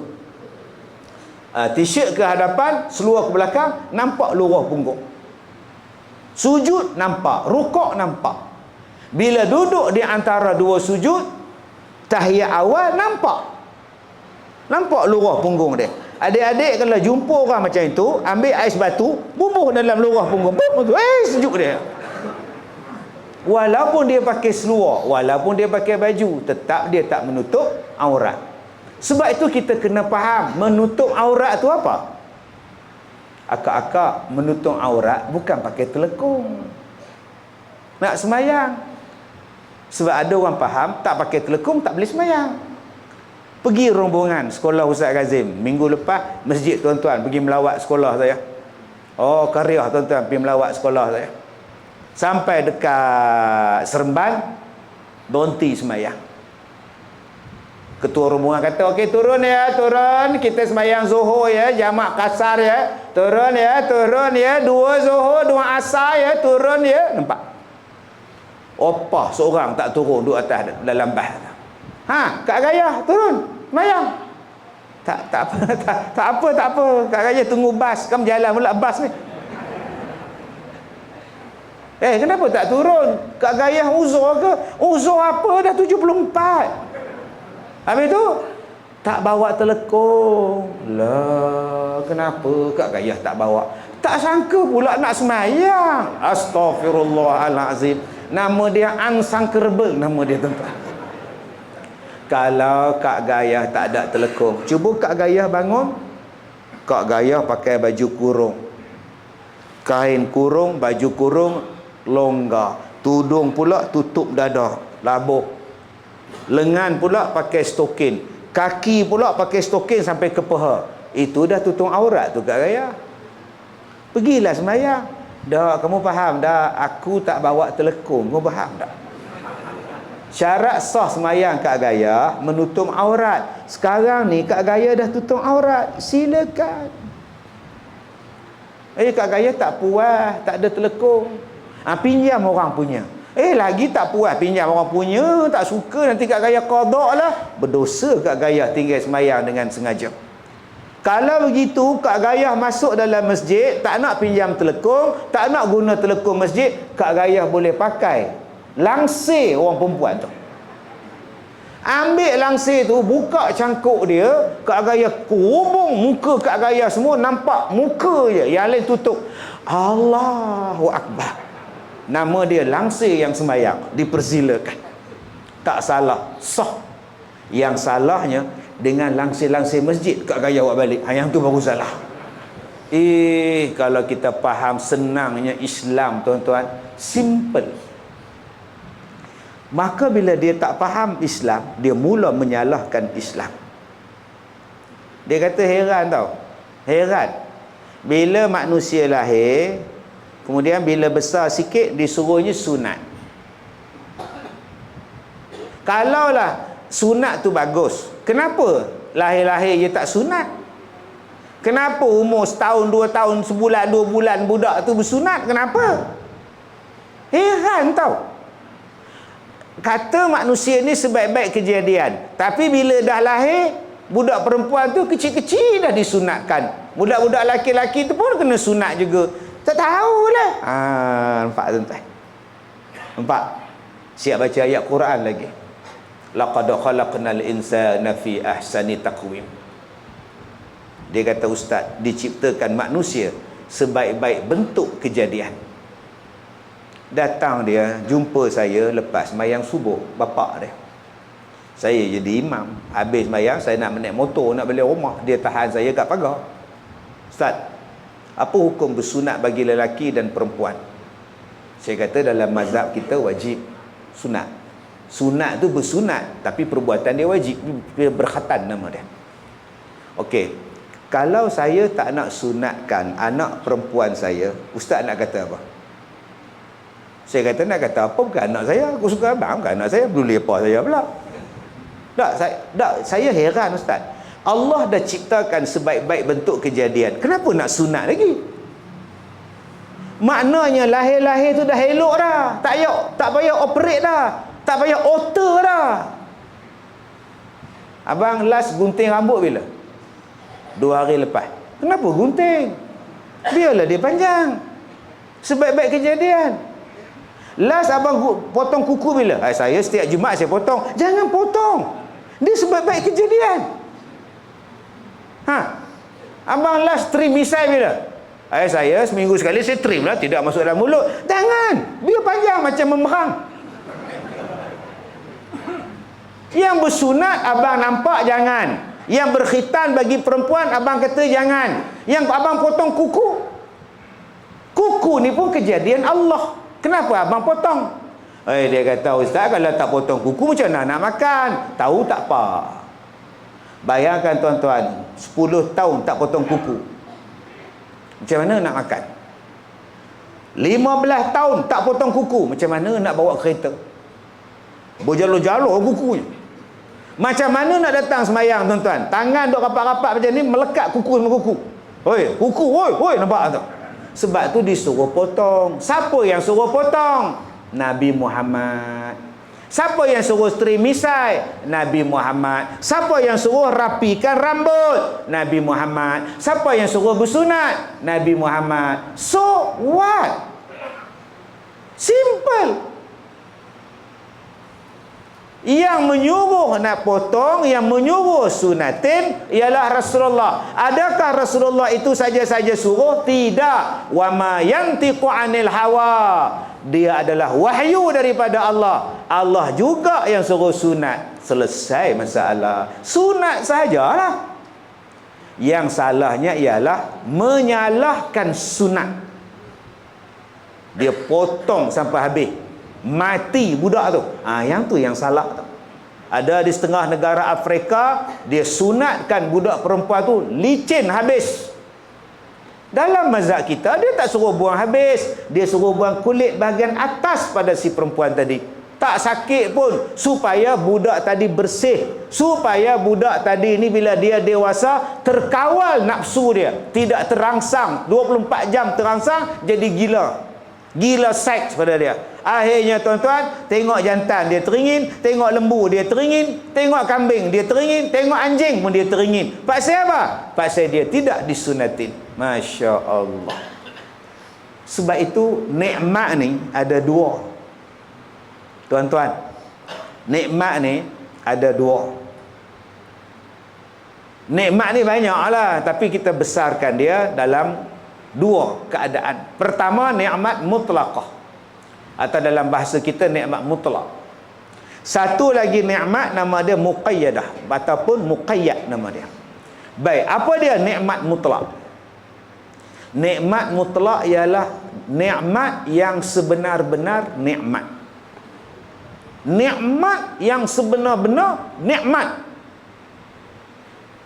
T-shirt ke hadapan, seluar ke belakang, nampak lurah punggung. Sujud nampak, rukuk nampak. Bila duduk di antara dua sujud, tahiyat awal nampak lurah punggung dia. Adik-adik kalau jumpa orang macam itu, ambil ais batu, bubuh dalam lurah punggung. Sejuk dia. Walaupun dia pakai seluar, walaupun dia pakai baju, tetap dia tak menutup aurat. Sebab itu kita kena faham, menutup aurat tu apa? Akak-akak, menutup aurat bukan pakai telekung. Nak semayang. Sebab ada orang faham, tak pakai telekung tak boleh semayang. Pergi rombongan sekolah Ustaz Kazim minggu lepas, masjid tuan-tuan pergi melawat sekolah saya. Kariah tuan-tuan pergi melawat sekolah saya. Sampai dekat Seremban, berhenti semayang. Ketua rombongan kata, okey turun kita semayang Zuhur ya, jamak kasar ya. Turun ya, 2 Zuhur 2 Asar ya, turun ya. Nampak? Opah seorang tak turun duduk atas dalam bas. Kak Gayah turun semayang. Tak apa. Kak Gayah tunggu bas, kamu jalan pula bas ni. Kenapa tak turun? Kak Gayah uzur ke? Uzur apa, dah 74. Habis tu tak bawa telekung. Lah, kenapa Kak Gayah tak bawa? Tak sangka pula nak semayang. Astaghfirullahalazim. Nama dia Unsangkerbel, nama dia tuan-tuan. Kalau Kak Gayah tak ada telekung, cuba Kak Gayah bangun. Kak Gayah pakai baju kurung, kain kurung, baju kurung, longgar. Tudung pula tutup dada, labuh. Lengan pula pakai stokin. Kaki pula pakai stokin sampai ke paha. Itu dah tutup aurat tu Kak Gayah. Pergilah semayang. Dah, kamu faham dah, aku tak bawa telekung. Kamu faham tak? Syarat sah semayang Kak Gayah menutup aurat. Sekarang ni Kak Gayah dah tutup aurat, silakan. Kak Gayah tak puas, tak ada telekung. Pinjam orang punya. Lagi tak puas, pinjam orang punya, tak suka, nanti Kak Gayah qada lah. Berdosa Kak Gayah tinggal semayang dengan sengaja. Kalau begitu, Kak Gayah masuk dalam masjid, tak nak pinjam telekung, tak nak guna telekung masjid, Kak Gayah boleh pakai langsir orang perempuan tu. Ambil langsir tu, buka cangkuk dia, Kak Gayah hubung muka Kak Gayah semua, nampak muka je, yang lain tutup. Allahu Akbar. Nama dia langsir yang sembahyang, dipersilakan. Tak salah, sah. Yang salahnya dengan langsir-langsir masjid kat gaya awak balik. Yang tu baru salah. Kalau kita faham senangnya Islam, tuan-tuan, simple. Maka bila dia tak faham Islam, dia mula menyalahkan Islam. Dia kata heran tau. Heran. Bila manusia lahir, kemudian bila besar sikit disuruhnya sunat. Kalaulah sunat tu bagus, kenapa lahir-lahir je tak sunat? Kenapa umur setahun, 2 tahun, sebulan, 2 bulan budak tu bersunat? Kenapa? Heran tau. Kata manusia ni sebaik-baik kejadian, tapi bila dah lahir, budak perempuan tu kecil-kecil dah disunatkan. Budak-budak laki-laki tu pun kena sunat juga. Tak tahulah. Nampak tuan-tuan? Nampak? Siap baca ayat Quran lagi. Laqad khalaqnal insana fi ahsani taqwim. Dia kata ustaz, diciptakan manusia sebaik-baik bentuk kejadian. Datang dia jumpa saya lepas sembahyang subuh, bapak dia. Saya jadi imam. Habis sembahyang saya nak naik motor nak balik rumah, dia tahan saya kat pagar. Ustaz, apa hukum bersunat bagi lelaki dan perempuan? Saya kata dalam mazhab kita wajib sunat. Sunat tu bersunat, tapi perbuatan dia wajib. Dia berkhatan nama dia. Okey. Kalau saya tak nak sunatkan anak perempuan saya, ustaz nak kata apa? Saya kata nak kata apa, bukan anak saya. Aku suka abang, bukan anak saya. Peduli apa saya pula. Saya heran ustaz. Allah dah ciptakan sebaik-baik bentuk kejadian. Kenapa nak sunat lagi? Maknanya lahir-lahir tu dah elok dah. Tak payah operate dah. Tak payah alter dah. Abang last gunting rambut bila? 2 hari lepas. Kenapa gunting? Biarlah dia panjang. Sebaik-baik kejadian. Last abang potong kuku bila? Saya setiap Jumaat saya potong. Jangan potong. Dia sebaik-baik kejadian. Abang last trim misai bila? Saya seminggu sekali saya trim lah. Tidak masuk dalam mulut. Jangan. Biar panjang macam memerang. Yang bersunat abang nampak jangan. Yang berkhitan bagi perempuan abang kata jangan. Yang abang potong kuku. Kuku ni pun kejadian Allah. Kenapa abang potong? Dia kata ustaz kalau tak potong kuku macam mana nak makan? Tahu tak apa. Bayangkan tuan-tuan, 10 tahun tak potong kuku. Macam mana nak makan? 15 tahun tak potong kuku. Macam mana nak bawa kereta? Berjalur-jalur kukunya. Macam mana nak datang semayang tuan-tuan? Tangan duk rapat-rapat macam ni, melekat kuku sama kuku. Kuku, nampak tak? Sebab tu disuruh potong. Siapa yang suruh potong? Nabi Muhammad. Siapa yang suruh trim misai? Nabi Muhammad. Siapa yang suruh rapikan rambut? Nabi Muhammad. Siapa yang suruh bersunat? Nabi Muhammad. So what? Simple. Yang menyuruh nak potong, yang menyuruh sunatin ialah Rasulullah. Adakah Rasulullah itu saja-saja suruh? Tidak. Wa ma yantiqu 'anil hawa. Dia adalah wahyu daripada Allah. Allah juga yang suruh sunat. Selesai masalah. Sunat sajalah. Yang salahnya ialah menyalahkan sunat. Dia potong sampai habis. Mati budak tu. Yang tu yang salah tu. Ada di setengah negara Afrika, dia sunatkan budak perempuan tu licin habis. Dalam mazhab kita, dia tak suruh buang habis. Dia suruh buang kulit bahagian atas pada si perempuan tadi. Tak sakit pun. Supaya budak tadi bersih. Supaya budak tadi ni bila dia dewasa, terkawal nafsu dia. Tidak terangsang. 24 jam terangsang, jadi gila. Gila seks pada dia. Akhirnya tuan-tuan, tengok jantan dia teringin, tengok lembu dia teringin, tengok kambing dia teringin, tengok anjing pun dia teringin. Pasal apa? Pasal dia tidak disunatin. Masya Allah. Sebab itu nikmat ni ada 2. Tuan-tuan, nikmat ni ada 2. Nikmat ni banyak lah, tapi kita besarkan dia dalam 2 keadaan. Pertama, nikmat mutlaqah, atau dalam bahasa kita nikmat mutlak. Satu lagi nikmat nama dia muqayyadah ataupun muqayyad nama dia. Baik, apa dia nikmat mutlak? Nikmat mutlak ialah nikmat yang sebenar-benar nikmat. Nikmat yang sebenar-benar nikmat.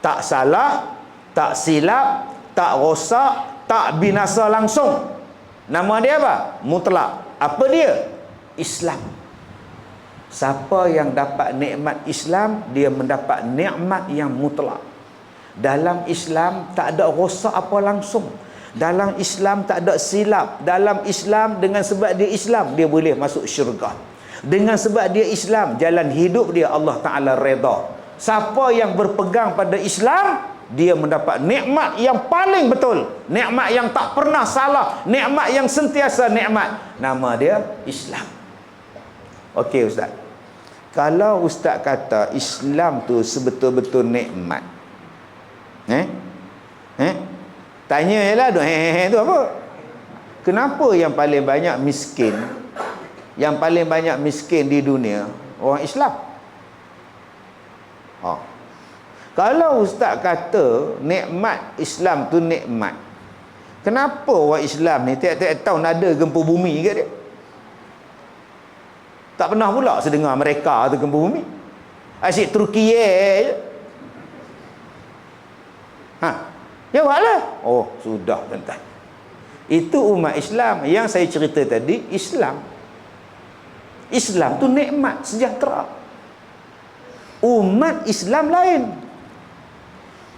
Tak salah, tak silap, tak rosak, tak binasa langsung. Nama dia apa? Mutlak. Apa dia? Islam. Siapa yang dapat nikmat Islam, dia mendapat nikmat yang mutlak. Dalam Islam tak ada rosak apa langsung. Dalam Islam tak ada silap. Dalam Islam, dengan sebab dia Islam, dia boleh masuk syurga. Dengan sebab dia Islam, jalan hidup dia Allah Ta'ala redha. Siapa yang berpegang pada Islam, dia mendapat nikmat yang paling betul. Nikmat yang tak pernah salah. Nikmat yang sentiasa nikmat. Nama dia Islam. Okey Ustaz. Kalau Ustaz kata Islam tu sebetul-betul nikmat, tanya je lah tu apa? Kenapa yang paling banyak miskin, yang paling banyak miskin di dunia orang Islam? Kalau Ustaz kata nikmat Islam tu nikmat, kenapa orang Islam ni tiap-tiap tahun ada gempa bumi ke dia? Tak pernah pula sedengar mereka tu gempa bumi. Asyik Turki je. Jawablah. Oh, sudah tuan-tuan. Itu umat Islam yang saya cerita tadi. Islam tu nikmat sejahtera. Umat Islam lain.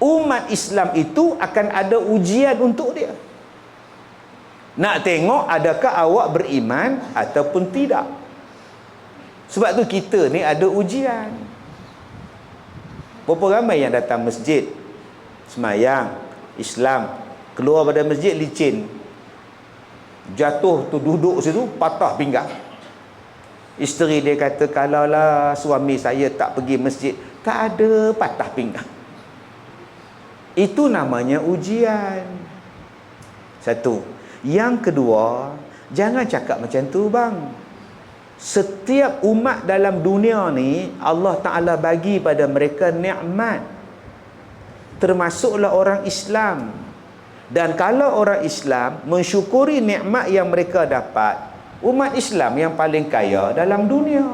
Umat Islam itu akan ada ujian untuk dia. Nak tengok adakah awak beriman ataupun tidak. Sebab tu kita ni ada ujian. Berapa ramai yang datang masjid, semayang Islam, keluar pada masjid licin, jatuh tu duduk situ patah pinggang. Isteri dia kata, kalaulah suami saya tak pergi masjid, tak ada patah pinggang. Itu namanya ujian. Satu. Yang kedua, jangan cakap macam tu bang. Setiap umat dalam dunia ni Allah Ta'ala bagi pada mereka nikmat, termasuklah orang Islam. Dan kalau orang Islam mensyukuri nikmat yang mereka dapat, umat Islam yang paling kaya dalam dunia.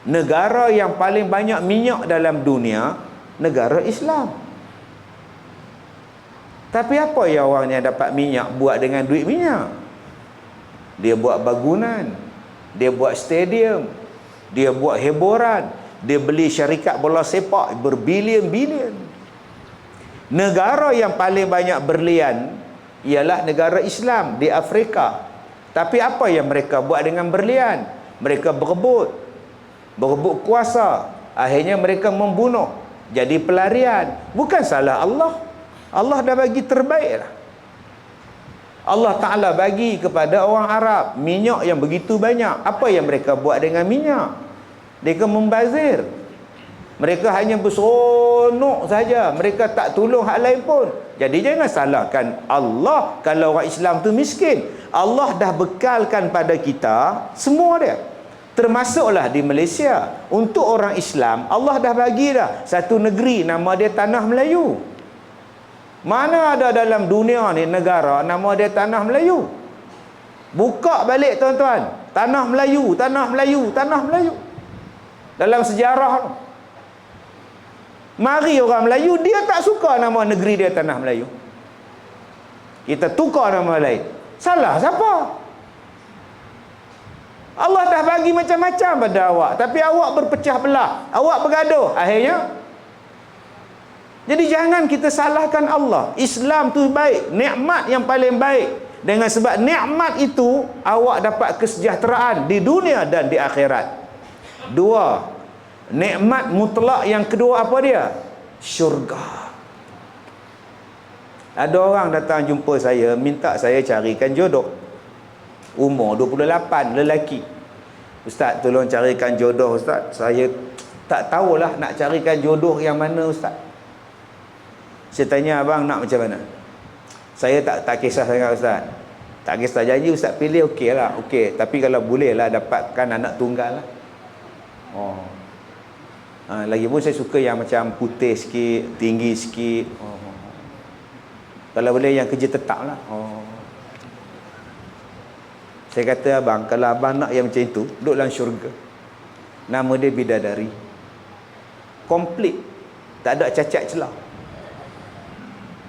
Negara yang paling banyak minyak dalam dunia, negara Islam. Tapi apa yang orangnya dapat minyak buat dengan duit minyak? Dia buat bangunan, dia buat stadium, dia buat hiburan, dia beli syarikat bola sepak berbilion-bilion. Negara yang paling banyak berlian ialah negara Islam di Afrika. Tapi apa yang mereka buat dengan berlian? Mereka berebut kuasa. Akhirnya mereka membunuh. Jadi pelarian. Bukan salah Allah. Allah dah bagi terbaik lah. Allah Ta'ala bagi kepada orang Arab minyak yang begitu banyak. Apa yang mereka buat dengan minyak? Mereka membazir. Mereka hanya berseronok saja. Mereka tak tolong hak lain pun. Jadi jangan salahkan Allah kalau orang Islam tu miskin. Allah dah bekalkan pada kita semua dia. Termasuklah di Malaysia. Untuk orang Islam, Allah dah bagi dah satu negeri nama dia Tanah Melayu. Mana ada dalam dunia ni negara nama dia Tanah Melayu? Buka balik tuan-tuan. Tanah Melayu, Tanah Melayu, Tanah Melayu. Dalam sejarah, mari orang Melayu, dia tak suka nama negeri dia Tanah Melayu. Kita tukar nama lain. Salah siapa? Allah dah bagi macam-macam pada awak, tapi awak berpecah belah, awak bergaduh. Akhirnya, jadi jangan kita salahkan Allah. Islam tu baik, nikmat yang paling baik. Dengan sebab nikmat itu, awak dapat kesejahteraan di dunia dan di akhirat. Dua, nikmat mutlak yang kedua apa dia? Syurga. Ada orang datang jumpa saya, minta saya carikan jodoh. Umur 28, lelaki. Ustaz, tolong carikan jodoh Ustaz. Saya tak tahulah nak carikan jodoh yang mana Ustaz. Saya tanya, abang nak macam mana? Saya tak kisah sangat Ustaz. Tak kisah, janji Ustaz pilih okey lah. Okey, tapi kalau boleh lah dapatkan anak tunggal lah. Oh. Lagi pun saya suka yang macam putih sikit, tinggi sikit. Oh. Kalau boleh yang kerja tetap lah. Oh. Saya kata abang, kalau abang nak yang macam itu, duduk dalam syurga. Nama dia bidadari. Komplit. Tak ada cacat celah.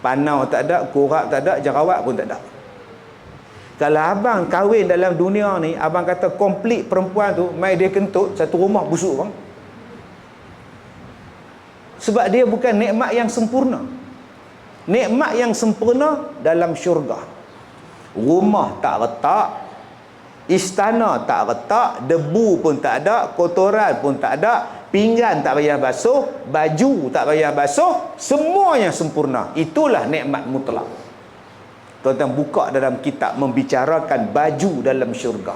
Panau tak ada, korak tak ada, jerawat pun tak ada. Kalau abang kahwin dalam dunia ni, abang kata komplit perempuan tu, mai dia kentut, satu rumah busuk bang. Sebab dia bukan nikmat yang sempurna. Nikmat yang sempurna dalam syurga. Rumah tak retak, istana tak retak, debu pun tak ada, kotoran pun tak ada, pinggan tak payah basuh, baju tak payah basuh, semuanya sempurna. Itulah nikmat mutlak. Tuan-tuan buka dalam kitab membicarakan baju dalam syurga.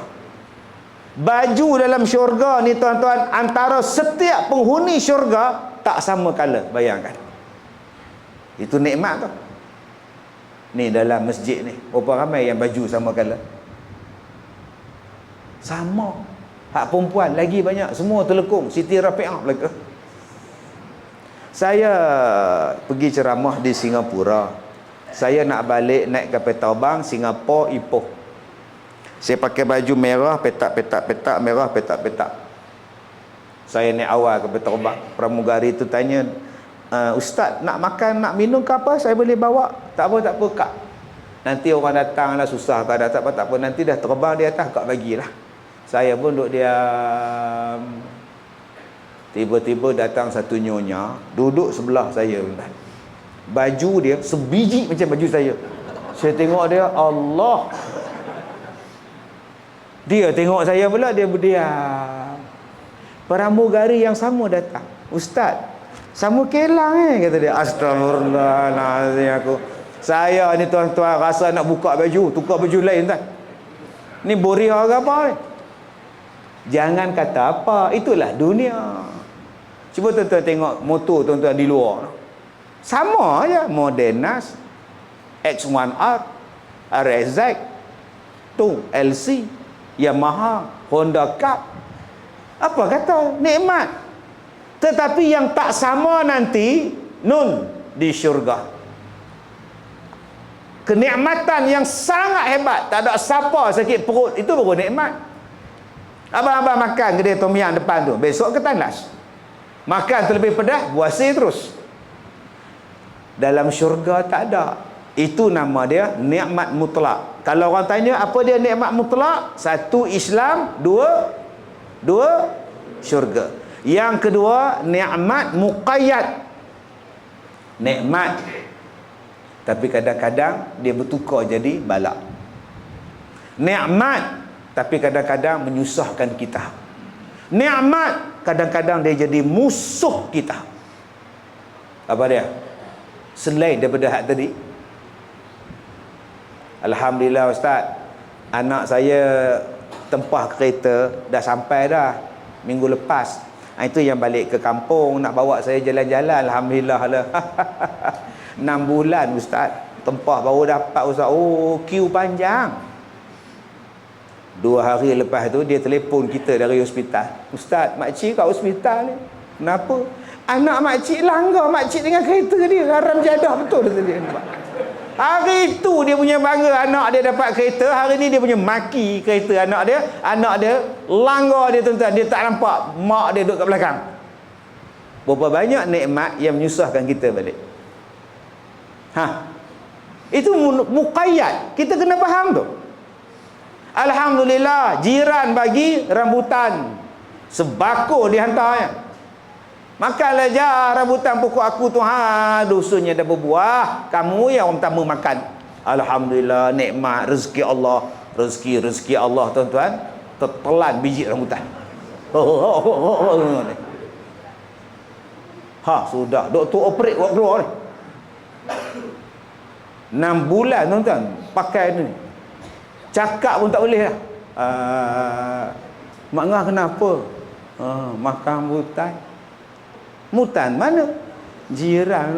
Baju dalam syurga ni tuan-tuan, antara setiap penghuni syurga tak sama color, bayangkan. Itu nikmat tu. Ni dalam masjid ni, berapa ramai yang baju sama color? Sama. Hak perempuan lagi banyak, semua telekung. Siti Rafi'ah belaka. Saya pergi ceramah di Singapura. Saya nak balik naik kapal terbang Singapura Ipoh. Saya pakai baju merah, petak-petak merah, petak-petak. Saya naik awal kapal terbang. Pramugari tu tanya, Ustaz nak makan, nak minum ke apa? Saya boleh bawa. Tak apa kak. Nanti orang datang lah, susah kak datang, tak apa. Nanti dah terbang di atas, kak bagilah. Saya pun duduk diam. Tiba-tiba datang satu nyonya, duduk sebelah saya. Baju dia sebiji macam baju saya. Saya tengok dia, Allah. Dia tengok saya pula, dia berdiam. Pramugari yang sama datang. Ustaz, sama kelang kata dia. Astagfirullahaladzim aku. Saya ni tuan-tuan rasa nak buka baju, tukar baju lain tuan. Ni boria ke apa ni? Jangan kata apa, itulah dunia. Cuba tuan-tuan tengok motor tuan-tuan di luar. Sama aja, Modernas, X1R, RSZ, LC, Yamaha, Honda Cup. Apa kata? Nikmat. Tetapi yang tak sama nanti, nun, di syurga. Kenikmatan yang sangat hebat. Tak ada siapa sakit perut. Itu baru nikmat. Abang-abang makan kedai tom yam depan tu, besok ke tandas. Makan terlebih pedas, buasir terus. Dalam syurga tak ada. Itu nama dia nikmat mutlak. Kalau orang tanya apa dia nikmat mutlak? Satu, Islam. Dua syurga. Yang kedua, nikmat muqayyad. Nikmat tapi kadang-kadang dia bertukar jadi balak. Nikmat tapi kadang-kadang menyusahkan kita. Nikmat kadang-kadang dia jadi musuh kita. Apa dia? Selain daripada hak tadi. Alhamdulillah Ustaz, anak saya tempah kereta dah sampai dah minggu lepas. Itu yang balik ke kampung nak bawa saya jalan-jalan. Alhamdulillah lah. 6 bulan Ustaz tempah baru dapat Ustaz. Oh, queue panjang. 2 hari lepas tu dia telefon kita dari hospital. Ustaz, makcik kat hospital ni. Kenapa? Anak makcik langgar makcik dengan kereta dia. Haram jadah betul dia. Hari itu dia punya bangga anak dia dapat kereta. Hari ni dia punya maki kereta anak dia. Anak dia langgar dia tuan-tuan. Dia tak nampak mak dia duduk kat belakang. Berapa banyak nikmat yang menyusahkan kita balik. Itu muqayyad. Kita kena faham tu. Alhamdulillah, jiran bagi rambutan sebako dihantarnya. Makanlah je rambutan pokok aku tu. Dusunnya dah berbuah. Kamu yang orang pertama makan. Alhamdulillah, nikmat rezeki Allah. Rezeki Allah tuan-tuan. Tertelan biji rambutan. Sudah. Doktor operate buat keluar ni. 6 bulan tuan-tuan pakai ni. Cakap pun tak boleh lah. Mak Ngah kenapa? Makan mutan. Mutan mana? Jiran.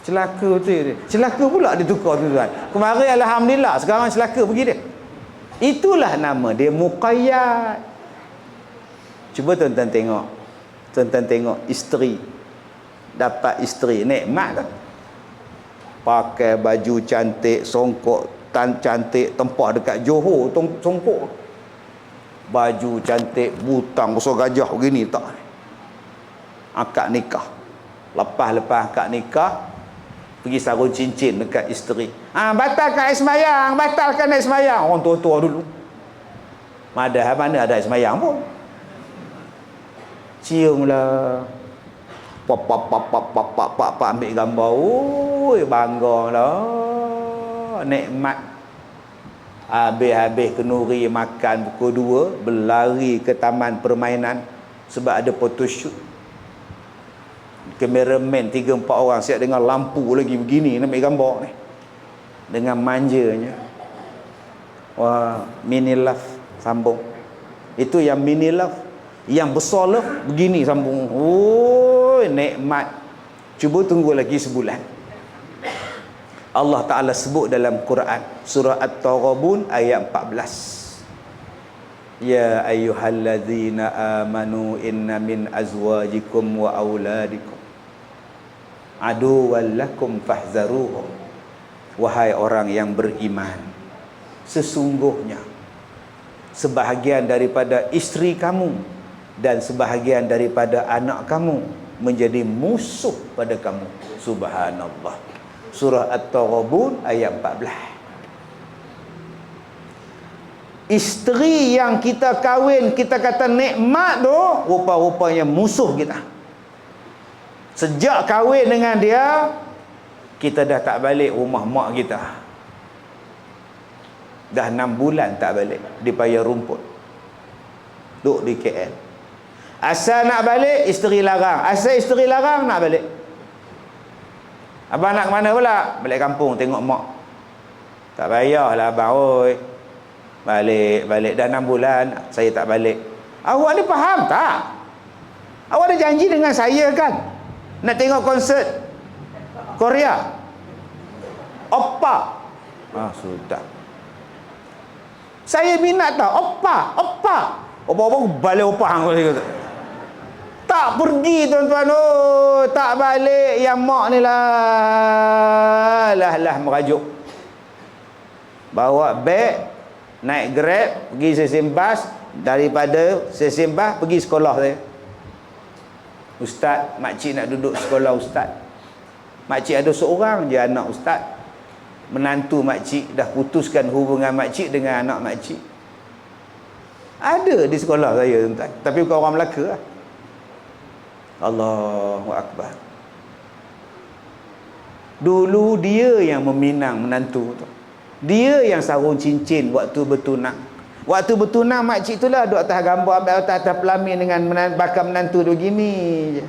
Celaka tu. Celaka pula dia tukar tuan-tuan. Kemarin Alhamdulillah, sekarang celaka pergi dia. Itulah nama dia muqayyad. Cuba tuan-tuan tengok. Tuan-tuan tengok isteri. Dapat isteri. Nikmat tak? Pakai baju cantik, songkok cantik, tempah dekat Johor, songkok. Baju cantik, butang besar gajah begini tak. Akad nikah. Lepas akad nikah, pergi sarung cincin dekat isteri. Batalkan air semayang, batalkan air semayang. Orang tua-tua dulu. Padahal mana ada air semayang pun. Ciumlah. Pap ambil gambar. Oi, banggalah. Nikmat. Habis kenuri makan pukul 2, berlari ke taman permainan sebab ada photoshoot. Kameraman 3-4 orang siap dengan lampu lagi begini nak ambil gambar ni. Dengan manjanya. Wah, mini love sambung. Itu yang mini love. Yang besar love begini sambung. Oh, nikmat. Cuba tunggu lagi sebulan. Allah Ta'ala sebut dalam Quran surah At-Taghabun ayat 14. Ya ayyuhallazina amanu inna min azwajikum wa auladikum aduwwan lakum fahzaruhum. Wahai orang yang beriman, sesungguhnya sebahagian daripada isteri kamu dan sebahagian daripada anak kamu menjadi musuh pada kamu. Subhanallah. Surah At-Taghabun ayat 14. Isteri yang kita kahwin, kita kata nikmat tu, rupa-rupanya musuh kita. Sejak kahwin dengan dia, kita dah tak balik rumah mak kita. Dah 6 bulan tak balik di Paya Rumput. Duduk di KL. Asal nak balik, isteri larang. Asal isteri larang, nak balik. Abang nak ke mana pula? Balik kampung tengok mak. Tak payahlah abang, oi. Balik dah 6 bulan saya tak balik. Awak ni faham tak? Awak ada janji dengan saya kan? Nak tengok konsert Korea. Oppa. Sudah. Saya minat tak? Oppa. Oppa balik oppa hang kata. Tak pergi tuan-tuan. Oh, tak balik. Yang mak ni lah merajuk. Bawa beg, naik Grab, pergi stesen bas, daripada stesen bas pergi sekolah saya. Ustaz, makcik nak duduk sekolah ustaz. Makcik ada seorang je anak ustaz. Menantu makcik dah putuskan hubungan makcik dengan anak makcik. Ada di sekolah saya tuan-tuan. Tapi bukan orang Melaka lah. Allahu Akbar. Dulu dia yang meminang menantu tu. Dia yang sarung cincin waktu bertunang. Waktu bertunang makcik itulah duduk atas gambar, ambil atas pelamin dengan bakal menantu tu gini je.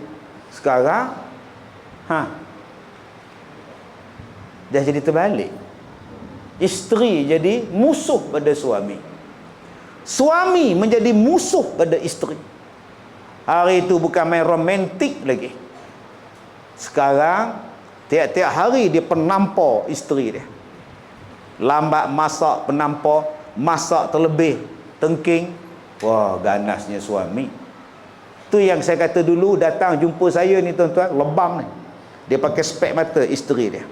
Sekarang dah jadi terbalik. Isteri jadi musuh pada suami. Suami menjadi musuh pada isteri. Hari itu bukan main romantik lagi. Sekarang tiap-tiap hari dia penampar isteri dia. Lambat masak penampar, masak terlebih tengking. Wah, ganasnya suami. Tu yang saya kata dulu datang jumpa saya ni tuan-tuan, lebam ni. Dia pakai spek mata isteri dia.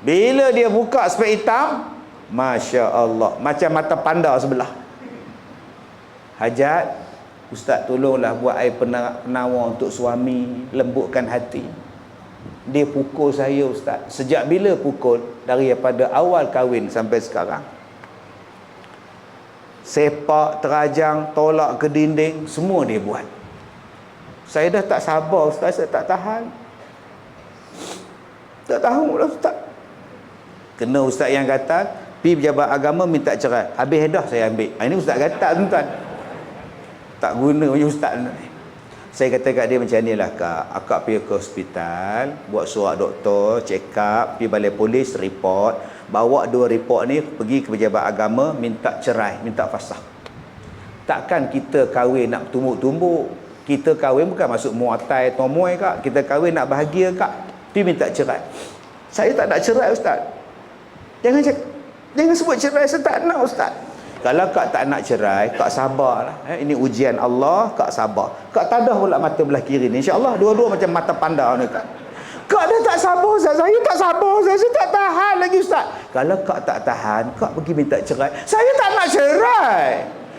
Bila dia buka spek hitam, Masya Allah, macam mata panda sebelah. Hajat, ustaz tolonglah buat air penawar untuk suami, lembutkan hati. Dia pukul saya ustaz. Sejak bila pukul? Daripada awal kahwin sampai sekarang. Sepak, terajang, tolak ke dinding, semua dia buat. Saya dah tak sabar ustaz, saya tak tahan. Tak tahu lah ustaz. Kena ustaz yang kata, pergi pejabat agama minta cerai. Habis dah saya ambil. Ini ustaz kata tuan-tuan. Tak guna punya ustaz ni. Saya kata kat dia macam ni lah kak. Akak pergi ke hospital, buat surat doktor, check up, pergi balai polis, report. Bawa 2 report ni pergi ke pejabat agama, minta cerai, minta fasakh. Takkan kita kahwin nak tumbuk-tumbuk. Kita kahwin bukan masuk muatai, tomoy kak. Kita kahwin nak bahagia kak. Pergi minta cerai. Saya tak nak cerai ustaz. Jangan sebut cerai, saya tak nak ustaz. Kalau kak tak nak cerai, kak sabarlah. Ini ujian Allah, kak sabar. Kak tadah pula mata belah kiri ni. InsyaAllah dua-dua macam mata panda ni kak. Kak dah tak sabar Ustaz. Saya tak sabar Ustaz. Saya tak tahan lagi Ustaz. Kalau kak tak tahan, kak pergi minta cerai. Saya tak nak cerai.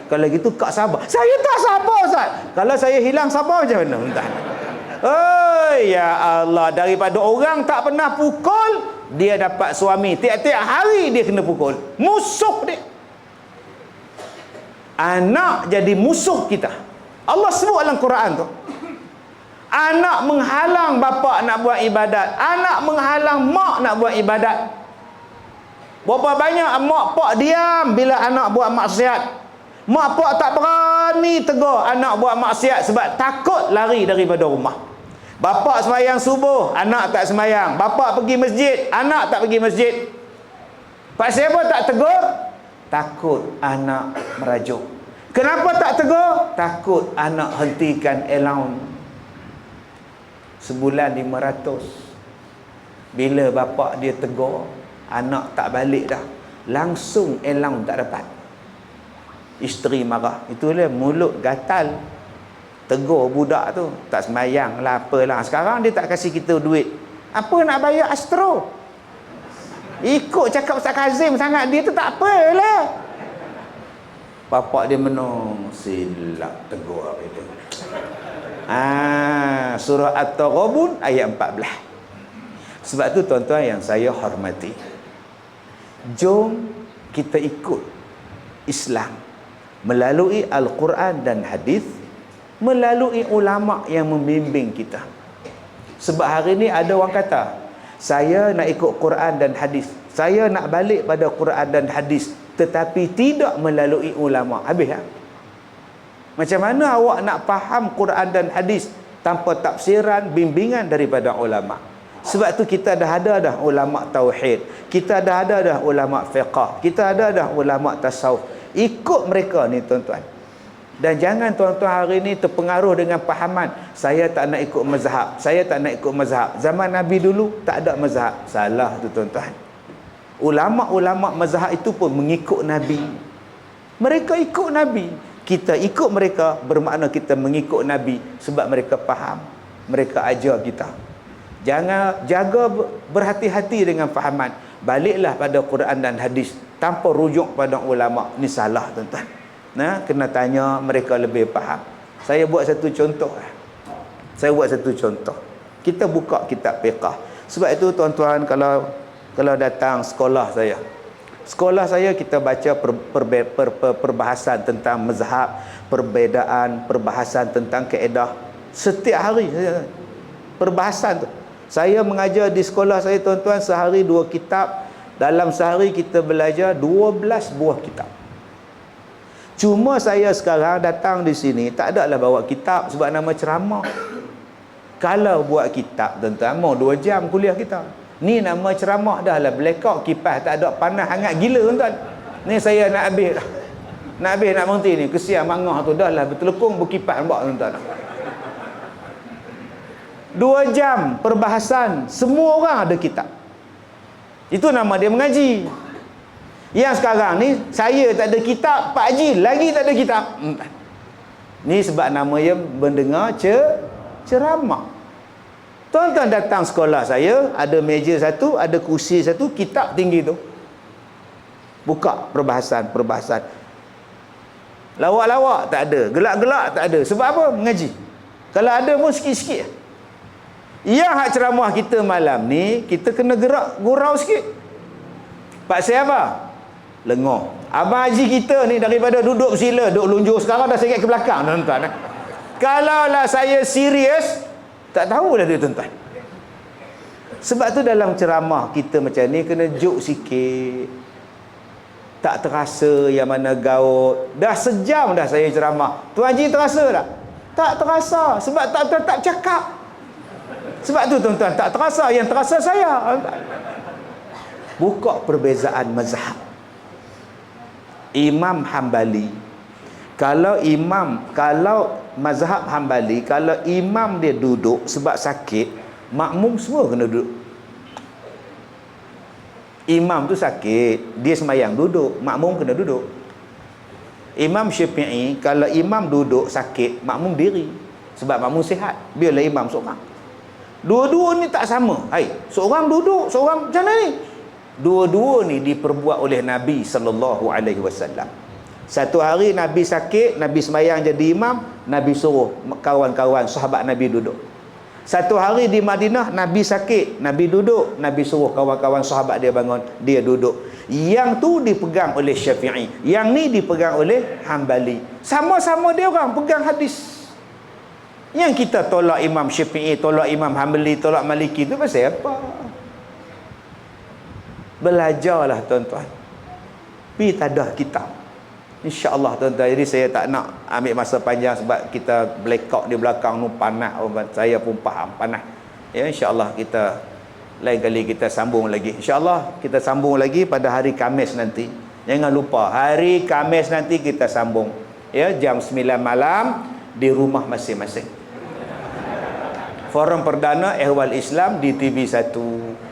Kalau gitu kak sabar. Saya tak sabar Ustaz. Kalau saya hilang sabar macam mana? Entah. Oh ya Allah, daripada orang tak pernah pukul, dia dapat suami tiap-tiap hari dia kena pukul. Musuh dia. Anak jadi musuh kita. Allah sebut dalam Quran tu. Anak menghalang bapa nak buat ibadat. Anak menghalang mak nak buat ibadat. Berapa banyak mak pak diam bila anak buat maksiat. Mak pak tak berani tegur anak buat maksiat sebab takut lari daripada rumah. Bapa sembahyang subuh, anak tak sembahyang. Bapa pergi masjid, anak tak pergi masjid. Pasal apa tak tegur? Takut anak merajuk. Kenapa tak tegur? Takut anak hentikan allowance. Sebulan 500. Bila bapa dia tegur, anak tak balik dah, langsung allowance tak dapat. Isteri marah. Itulah mulut gatal. Tegur budak tu, tak sembahyang lah apalah. Sekarang dia tak kasih kita duit. Apa nak bayar Astro? Ikut cakap Ustaz Kazim sangat dia tu tak apalah. Bapak dia menung, silap tegur itu. Surah At-Taghabun ayat 14. Sebab tu tuan-tuan yang saya hormati, jom kita ikut Islam melalui Al-Quran dan hadis, melalui ulama yang membimbing kita. Sebab hari ni ada orang kata, saya nak ikut Quran dan hadis, saya nak balik pada Quran dan hadis, tetapi tidak melalui ulama. Habis tak? Macam mana awak nak faham Quran dan hadis tanpa tafsiran, bimbingan daripada ulama? Sebab tu kita dah ada ulama tauhid, kita dah ada ulama fiqh, kita ada ulama tasawuf. Ikut mereka ni tuan-tuan. Dan jangan tuan-tuan hari ni terpengaruh dengan pahaman, saya tak nak ikut mazhab, saya tak nak ikut mazhab. Zaman Nabi dulu tak ada mazhab. Salah tu tuan-tuan. Ulama-ulama mazhab itu pun mengikut Nabi. Mereka ikut Nabi. Kita ikut mereka bermakna kita mengikut Nabi sebab mereka faham, mereka ajar kita. Jangan jaga berhati-hati dengan fahaman. Baliklah pada Quran dan hadis tanpa rujuk pada ulama. Ni salah tuan-tuan. Nah, kena tanya mereka lebih faham. Saya buat satu contoh. Kita buka kitab fiqh. Sebab itu tuan-tuan, kalau datang sekolah saya kita baca perbahasan tentang mazhab, perbezaan, perbahasan tentang kaedah. Setiap hari perbahasan tu. Saya mengajar di sekolah saya tuan-tuan, sehari 2 kitab. Dalam sehari kita belajar 12 buah kitab. Cuma saya sekarang datang di sini tak adalah bawa kitab sebab nama ceramah. Kalau buat kitab tuan-tuan, mau 2 jam kuliah kita. Ni nama ceramah dah lah, blackout, kipas tak ada, panas hangat gila tuan-tuan. Ni saya nak habis dah. Nak berhenti ni, kesian mangah tu dah lah bertelekung berkipas nampak tuan-tuan. 2 jam perbahasan, semua orang ada kitab. Itu nama dia mengaji. Yang sekarang ni saya tak ada kitab, Pak Haji lagi tak ada kitab. Ni sebab nama dia mendengar ceramah. Tuan-tuan datang sekolah saya, ada meja satu, ada kursi satu, kitab tinggi tu. Buka perbahasan. Lawak-lawak tak ada, gelak-gelak tak ada. Sebab apa? Mengaji. Kalau ada pun sikit-sikit. Yang hak ceramah kita malam ni, kita kena gerak gurau sikit. Pak siapa? Lengah. Abang Haji kita ni daripada duduk bersila, duduk lunjur, sekarang dah sengit ke belakang tuan-tuan. Kalaulah saya serius, tak tahulah dia tuan-tuan. Sebab tu dalam ceramah kita macam ni kena juk sikit. Tak terasa yang mana gaut. Dah sejam dah saya ceramah. Tuan Haji terasa tak? Tak terasa. Sebab tak tetap cakap. Sebab tu tuan-tuan, tak terasa. Yang terasa saya. Buka perbezaan mazhab. Imam Hambali, kalau mazhab Hambali, kalau imam dia duduk sebab sakit, makmum semua kena duduk. Imam tu sakit, dia sembahyang duduk, makmum kena duduk. Imam Syafi'i, kalau imam duduk sakit, makmum diri. Sebab makmum sihat. Biarlah imam seorang. Dua-dua ni tak sama. Hai, seorang duduk, seorang macam mana ni? Dua-dua ni diperbuat oleh Nabi SAW. Satu hari Nabi sakit, Nabi sembahyang jadi imam, Nabi suruh kawan-kawan sahabat Nabi duduk. Satu hari di Madinah, Nabi sakit, Nabi duduk, Nabi suruh kawan-kawan sahabat dia bangun, dia duduk. Yang tu dipegang oleh Syafi'i, yang ni dipegang oleh Hambali. Sama-sama dia orang pegang hadis. Yang kita tolak Imam Syafi'i, tolak Imam Hambali, tolak Maliki tu pasal apa? Belajarlah tuan-tuan. Pergi tadah kitab. InsyaAllah tuan-tuan. Jadi saya tak nak ambil masa panjang sebab kita blackout di belakang tu panas. Saya pun faham panas. Ya, insyaAllah kita lain kali kita sambung lagi. InsyaAllah kita sambung lagi pada hari Khamis nanti. Jangan lupa hari Khamis nanti kita sambung. Ya, jam 9 malam di rumah masing-masing. Forum perdana Ehwal Islam di TV1.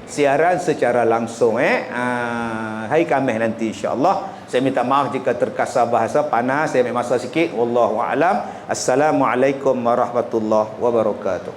Siaran secara langsung. Hari Khamis nanti insyaAllah. Saya minta maaf jika terkasar bahasa panas. Saya ambil masa sikit. Wallahu a'lam. Assalamualaikum warahmatullahi wabarakatuh.